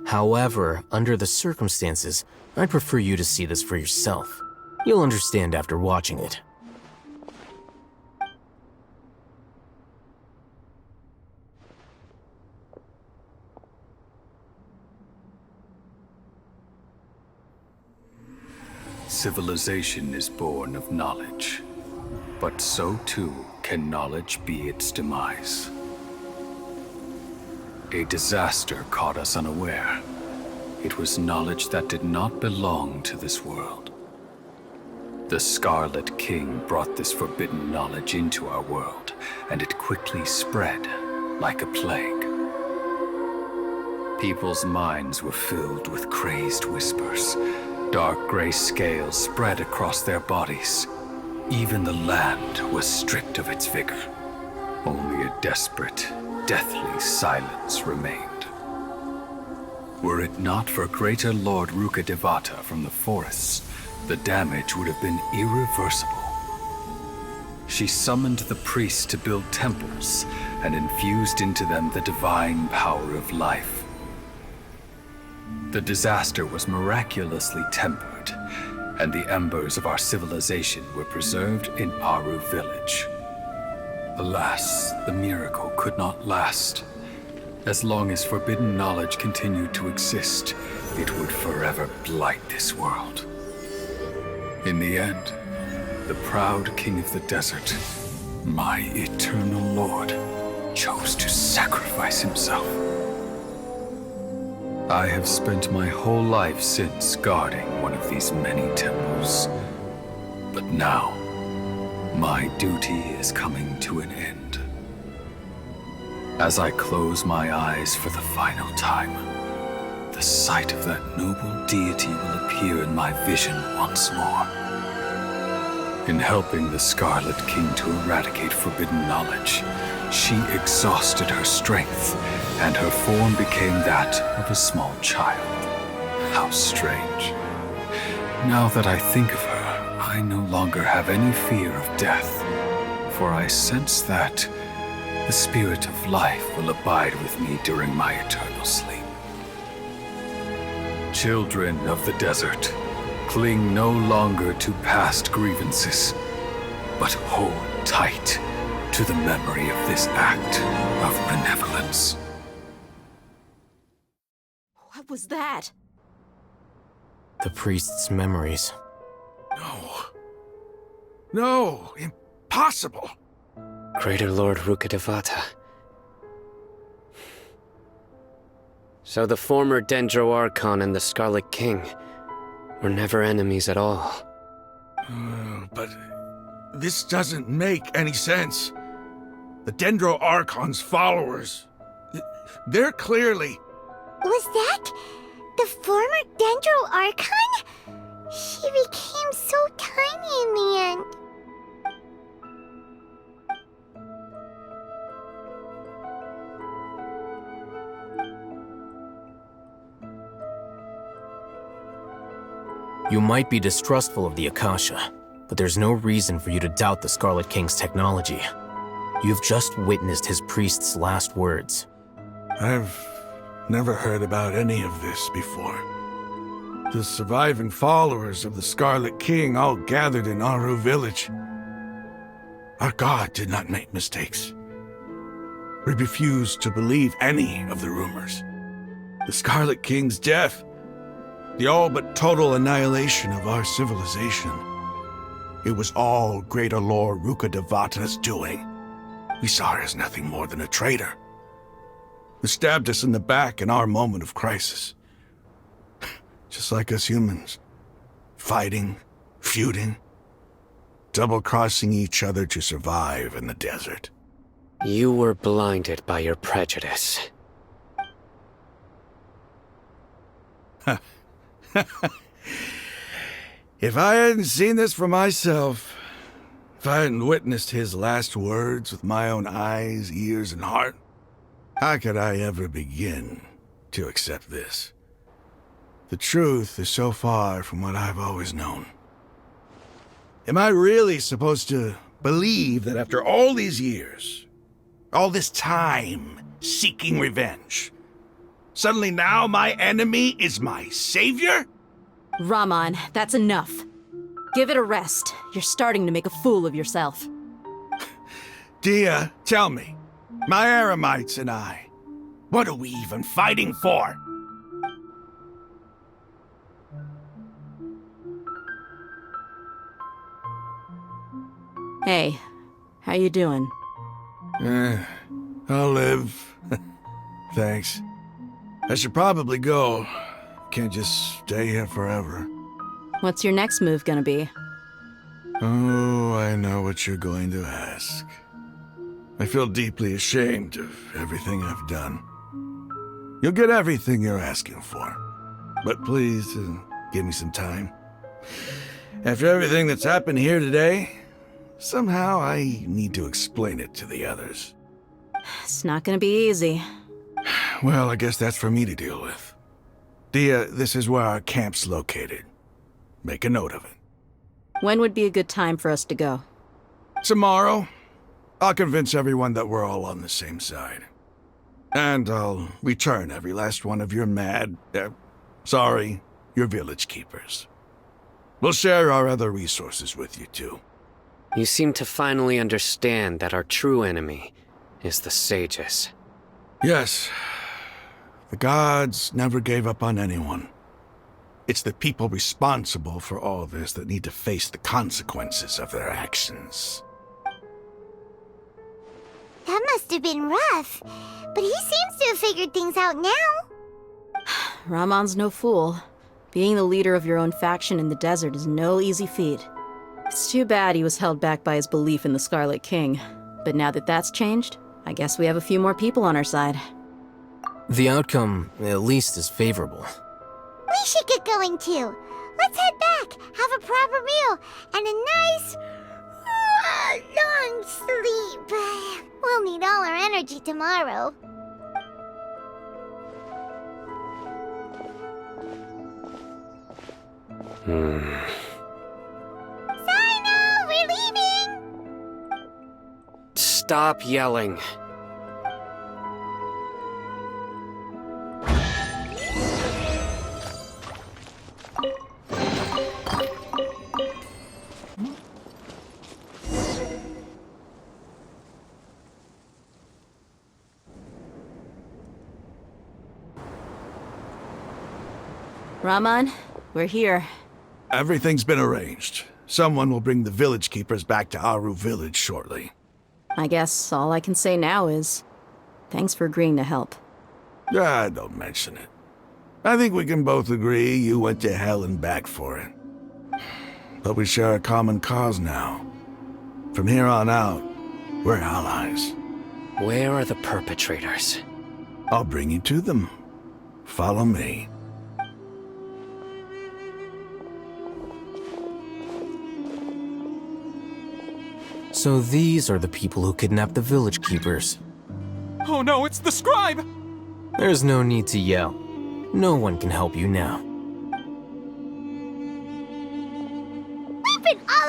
However, under the circumstances, I'd prefer you to see this for yourself. You'll understand after watching it. Civilization is born of knowledge, but so too can knowledge be its demise. A disaster caught us unaware. It was knowledge that did not belong to this world. The Scarlet King brought this forbidden knowledge into our world, and it quickly spread like a plague. People's minds were filled with crazed whispers. Dark gray scales spread across their bodies. Even the land was stripped of its vigor. Only a desperate, deathly silence remained. Were it not for greater Lord Rukkhadevata from the forests, the damage would have been irreversible. She summoned the priests to build temples and infused into them the divine power of life. The disaster was miraculously tempered, and the embers of our civilization were preserved in Aru village. Alas, the miracle could not last. As long as forbidden knowledge continued to exist, it would forever blight this world. In the end, the proud king of the desert, my eternal lord, chose to sacrifice himself. I have spent my whole life since guarding one of these many temples. But now, my duty is coming to an end. As I close my eyes for the final time, the sight of that noble deity will appear in my vision once more. In helping the Scarlet King to eradicate forbidden knowledge, she exhausted her strength, and her form became that of a small child. How strange. Now that I think of her, I no longer have any fear of death, for I sense that the spirit of life will abide with me during my eternal sleep. Children of the desert, cling no longer to past grievances, but hold tight to the memory of this act of benevolence. What was that? The priest's memories. No, impossible. Greater Lord Rukkhadevata. So the former Dendro Archon and the Scarlet King were never enemies at all. But this doesn't make any sense. The Dendro Archon's followers, they're clearly... Was that the former Dendro Archon? She became so tiny in the end. You might be distrustful of the Akasha, but there's no reason for you to doubt the Scarlet King's technology. You've just witnessed his priest's last words. I've never heard about any of this before. The surviving followers of the Scarlet King all gathered in Aru village. Our god did not make mistakes. We refuse to believe any of the rumors. The Scarlet King's death, the all but total annihilation of our civilization, it was all Greater Lord Rukkhadevata's doing. We saw her as nothing more than a traitor, who stabbed us in the back in our moment of crisis. Just like us humans, fighting, feuding, double-crossing each other to survive in the desert. You were blinded by your prejudice. If I hadn't seen this for myself, if I hadn't witnessed his last words with my own eyes, ears, and heart, how could I ever begin to accept this? The truth is so far from what I've always known. Am I really supposed to believe that after all these years, all this time seeking revenge, suddenly now my enemy is my savior? Raman, that's enough. Give it a rest. You're starting to make a fool of yourself. Dia, tell me, my Eremites and I, what are we even fighting for? Hey, how you doing? I'll live. Thanks. I should probably go. Can't just stay here forever. What's your next move gonna be? Oh, I know what you're going to ask. I feel deeply ashamed of everything I've done. You'll get everything you're asking for. But please, give me some time. After everything that's happened here today, somehow I need to explain it to the others. It's not gonna be easy. Well, I guess that's for me to deal with. Dia, this is where our camp's located. Make a note of it. When would be a good time for us to go? Tomorrow. I'll convince everyone that we're all on the same side. And I'll return every last one of your your village keepers. We'll share our other resources with you too. You seem to finally understand that our true enemy is the sages. Yes. The gods never gave up on anyone. It's the people responsible for all this that need to face the consequences of their actions. That must have been rough, but he seems to have figured things out now. Raman's no fool. Being the leader of your own faction in the desert is no easy feat. It's too bad he was held back by his belief in the Scarlet King. But now that that's changed, I guess we have a few more people on our side. The outcome, at least, is favorable. We should get going too. Let's head back, have a proper meal, and a nice, long sleep. We'll need all our energy tomorrow. Sino, we're leaving! Stop yelling. Raman, we're here. Everything's been arranged. Someone will bring the village keepers back to Aru village shortly. I guess all I can say now is, thanks for agreeing to help. Don't mention it. I think we can both agree you went to hell and back for it. But we share a common cause now. From here on out, we're allies. Where are the perpetrators? I'll bring you to them. Follow me. So these are the people who kidnapped the village keepers. Oh no, it's the scribe! There's no need to yell. No one can help you now.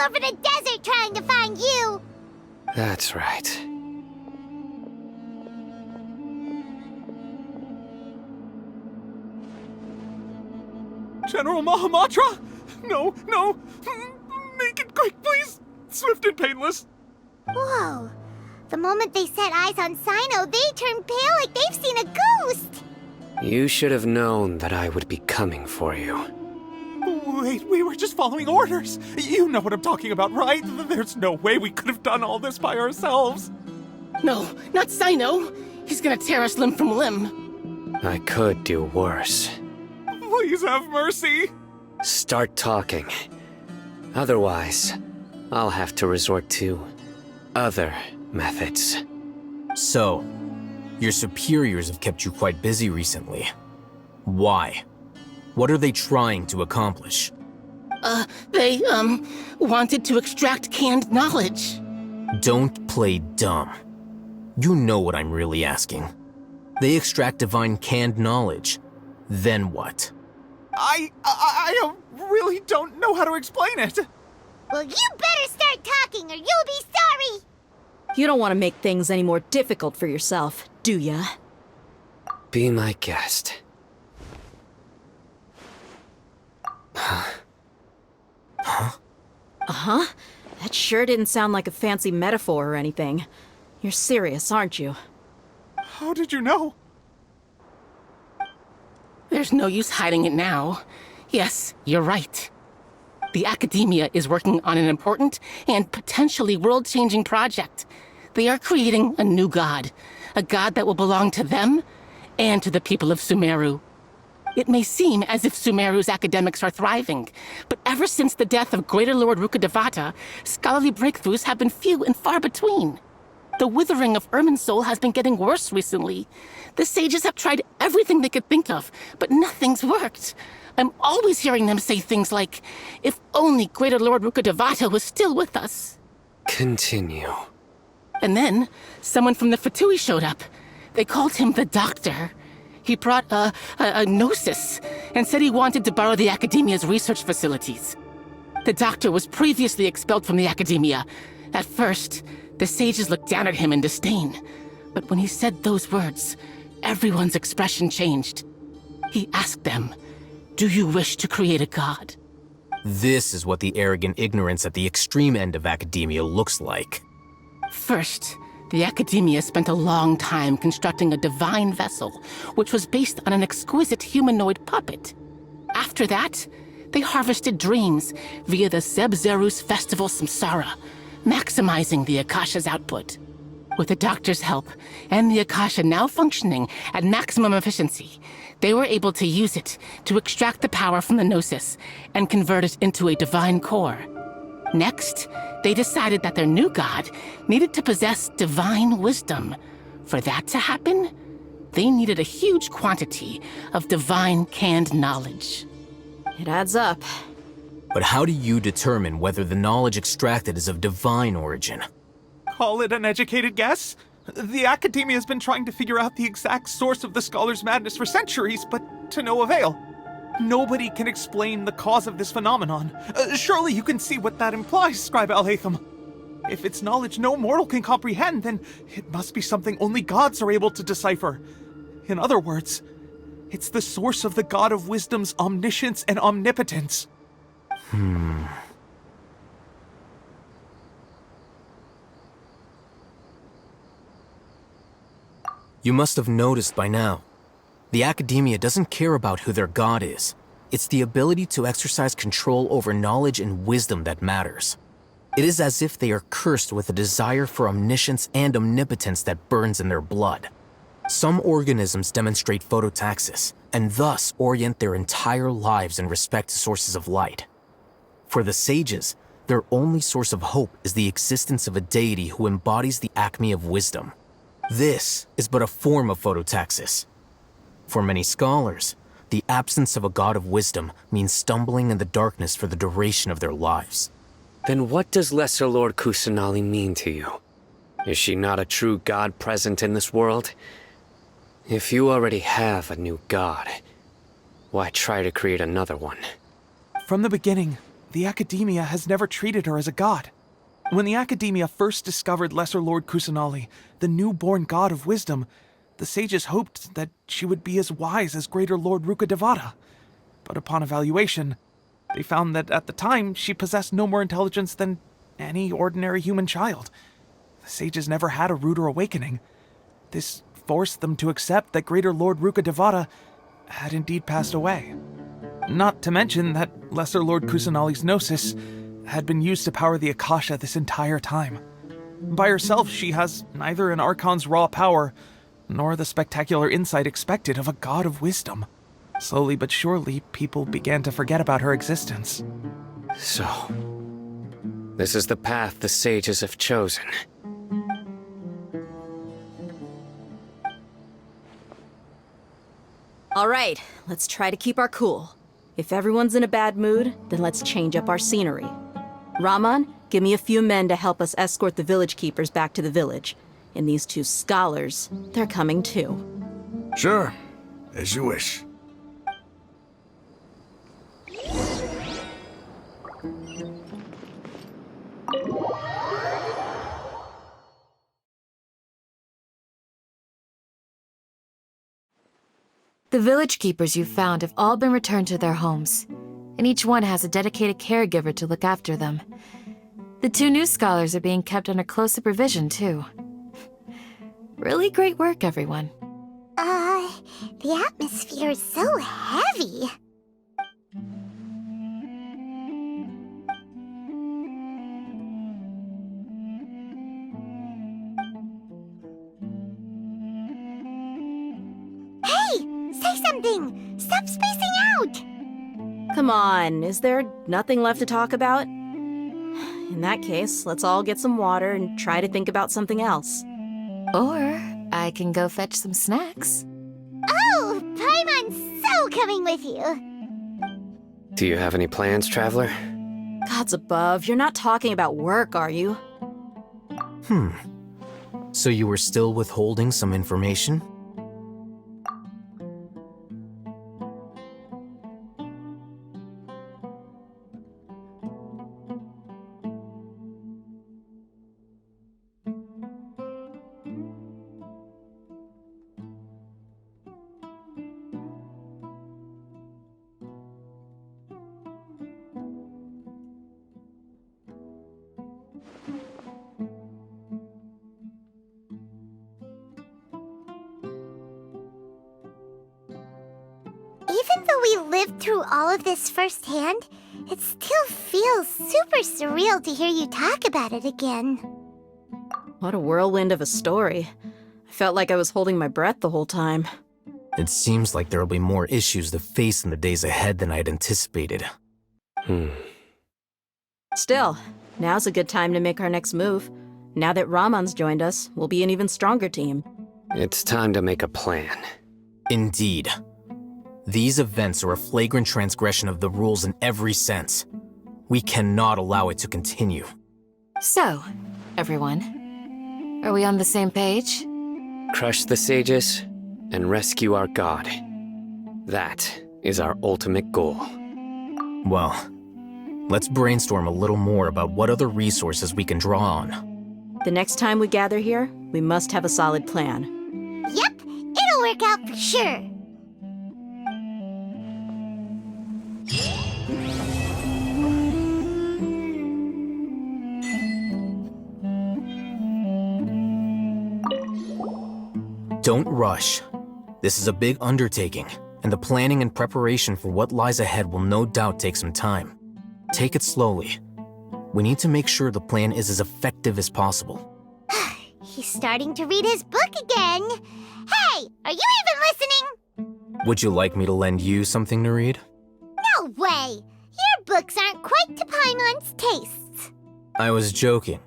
all over the desert trying to find you! That's right. General Mahamatra? No, no! Make it quick, please! Swift and painless! Whoa. The moment they set eyes on Sino, they turn pale like they've seen a ghost! You should have known that I would be coming for you. Wait, we were just following orders! You know what I'm talking about, right? There's no way we could have done all this by ourselves! No, not Sino! He's gonna tear us limb from limb! I could do worse. Please have mercy! Start talking. Otherwise, I'll have to resort to other methods. So, your superiors have kept you quite busy recently. Why? What are they trying to accomplish? They wanted to extract canned knowledge. Don't play dumb. You know what I'm really asking. They extract divine canned knowledge. Then what? I really don't know how to explain it. Well, you better start talking or you'll be sorry! You don't want to make things any more difficult for yourself, do ya? Be my guest. Uh-huh. That sure didn't sound like a fancy metaphor or anything. You're serious, aren't you? How did you know? There's no use hiding it now. Yes, you're right. The Academia is working on an important and potentially world-changing project. They are creating a new god. A god that will belong to them and to the people of Sumeru. It may seem as if Sumeru's academics are thriving, but ever since the death of Greater Lord Rukkhadevata, scholarly breakthroughs have been few and far between. The withering of Irminsul has been getting worse recently. The sages have tried everything they could think of, but nothing's worked. I'm always hearing them say things like, if only Greater Lord Rukkhadevata was still with us. Continue. And then, someone from the Fatui showed up. They called him the Doctor. He brought a gnosis and said he wanted to borrow the Academia's research facilities. The Doctor was previously expelled from the Academia. At first, the sages looked down at him in disdain. But when he said those words, everyone's expression changed. He asked them, "Do you wish to create a god?" This is what the arrogant ignorance at the extreme end of academia looks like. First, the Academia spent a long time constructing a divine vessel, which was based on an exquisite humanoid puppet. After that, they harvested dreams via the Zeb-Zerus Festival Samsara, maximizing the Akasha's output. With the Doctor's help, and the Akasha now functioning at maximum efficiency, they were able to use it to extract the power from the Gnosis and convert it into a divine core. Next, they decided that their new god needed to possess divine wisdom. For that to happen, they needed a huge quantity of divine canned knowledge. It adds up. But how do you determine whether the knowledge extracted is of divine origin? Call it an educated guess? The Academia has been trying to figure out the exact source of the Scholar's madness for centuries, but to no avail. Nobody can explain the cause of this phenomenon. Surely you can see what that implies, Scribe Al-Haytham. If it's knowledge no mortal can comprehend, then it must be something only gods are able to decipher. In other words, it's the source of the God of Wisdom's omniscience and omnipotence. You must have noticed by now. The Academia doesn't care about who their god is. It's the ability to exercise control over knowledge and wisdom that matters. It is as if they are cursed with a desire for omniscience and omnipotence that burns in their blood. Some organisms demonstrate phototaxis, and thus orient their entire lives in respect to sources of light. For the sages, their only source of hope is the existence of a deity who embodies the acme of wisdom. This is but a form of phototaxis. For many scholars, the absence of a god of wisdom means stumbling in the darkness for the duration of their lives. Then what does Lesser Lord Kusanali mean to you? Is she not a true god present in this world? If you already have a new god, why try to create another one? From the beginning, the Academia has never treated her as a god. When the Academia first discovered Lesser Lord Kusanali, the newborn god of wisdom, the sages hoped that she would be as wise as Greater Lord Rukkhadevata. But upon evaluation, they found that at the time she possessed no more intelligence than any ordinary human child. The sages never had a ruder awakening. This forced them to accept that Greater Lord Rukkhadevata had indeed passed away. Not to mention that Lesser Lord Kusanali's gnosis had been used to power the Akasha this entire time. By herself, she has neither an Archon's raw power, nor the spectacular insight expected of a god of wisdom. Slowly but surely, people began to forget about her existence. So, this is the path the sages have chosen. All right, let's try to keep our cool. If everyone's in a bad mood, then let's change up our scenery. Raman, give me a few men to help us escort the village keepers back to the village. And these 2 scholars, they're coming too. Sure, as you wish. The village keepers you found have all been returned to their homes, and each one has a dedicated caregiver to look after them. The 2 new scholars are being kept under close supervision, too. Really great work, everyone. The atmosphere is so heavy. Say something! Stop spacing out! Come on, is there nothing left to talk about? In that case, let's all get some water and try to think about something else. Or I can go fetch some snacks. Oh, Paimon's so coming with you! Do you have any plans, Traveler? Gods above, you're not talking about work, are you? So you were still withholding some information? Even though we lived through all of this firsthand, it still feels super surreal to hear you talk about it again. What a whirlwind of a story. I felt like I was holding my breath the whole time. It seems like there'll be more issues to face in the days ahead than I'd anticipated. Still, now's a good time to make our next move. Now that Raman's joined us, we'll be an even stronger team. It's time to make a plan. Indeed. These events are a flagrant transgression of the rules in every sense. We cannot allow it to continue. So, everyone, are we on the same page? Crush the sages and rescue our god. That is our ultimate goal. Well, let's brainstorm a little more about what other resources we can draw on. The next time we gather here, we must have a solid plan. Yep, it'll work out for sure. Don't rush. This is a big undertaking, and the planning and preparation for what lies ahead will no doubt take some time. Take it slowly. We need to make sure the plan is as effective as possible. He's starting to read his book again. Hey, are you even listening? Would you like me to lend you something to read? No way! Your books aren't quite to Paimon's tastes. I was joking.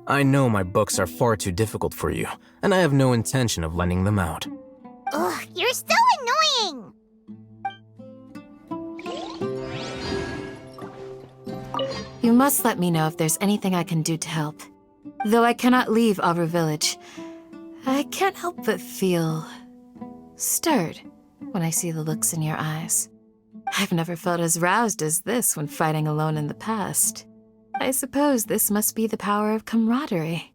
I know my books are far too difficult for you, and I have no intention of lending them out. Ugh, you're so annoying! You must let me know if there's anything I can do to help. Though I cannot leave Aru Village, I can't help but feel stirred when I see the looks in your eyes. I've never felt as roused as this when fighting alone in the past. I suppose this must be the power of camaraderie.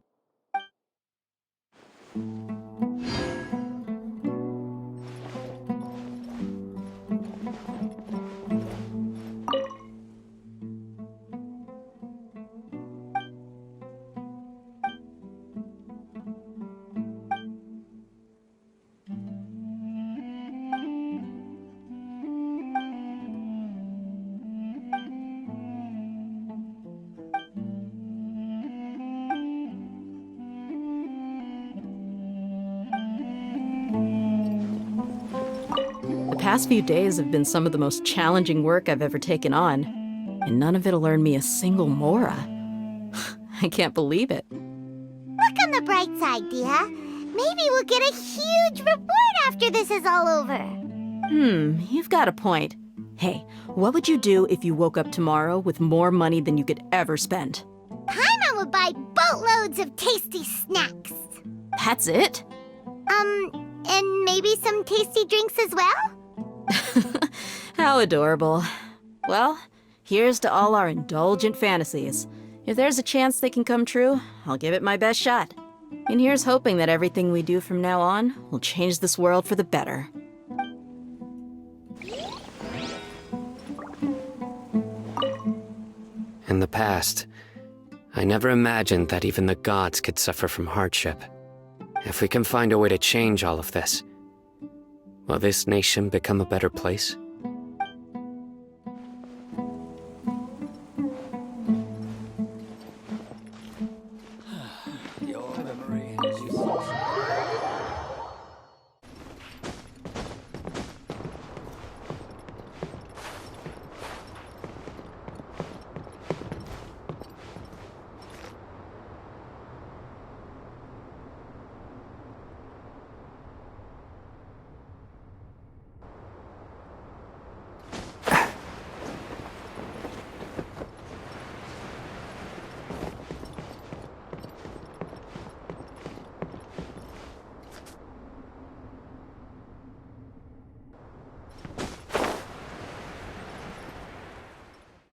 The past few days have been some of the most challenging work I've ever taken on, and none of it'll earn me a single mora. I can't believe it. Look on the bright side, Dia. Maybe we'll get a huge reward after this is all over. You've got a point. Hey, what would you do if you woke up tomorrow with more money than you could ever spend? Paimon would buy boatloads of tasty snacks. That's it? And maybe some tasty drinks as well? How adorable. Well, here's to all our indulgent fantasies. If there's a chance they can come true, I'll give it my best shot. And here's hoping that everything we do from now on will change this world for the better. In the past, I never imagined that even the gods could suffer from hardship. If we can find a way to change all of this, will this nation become a better place? Your memory is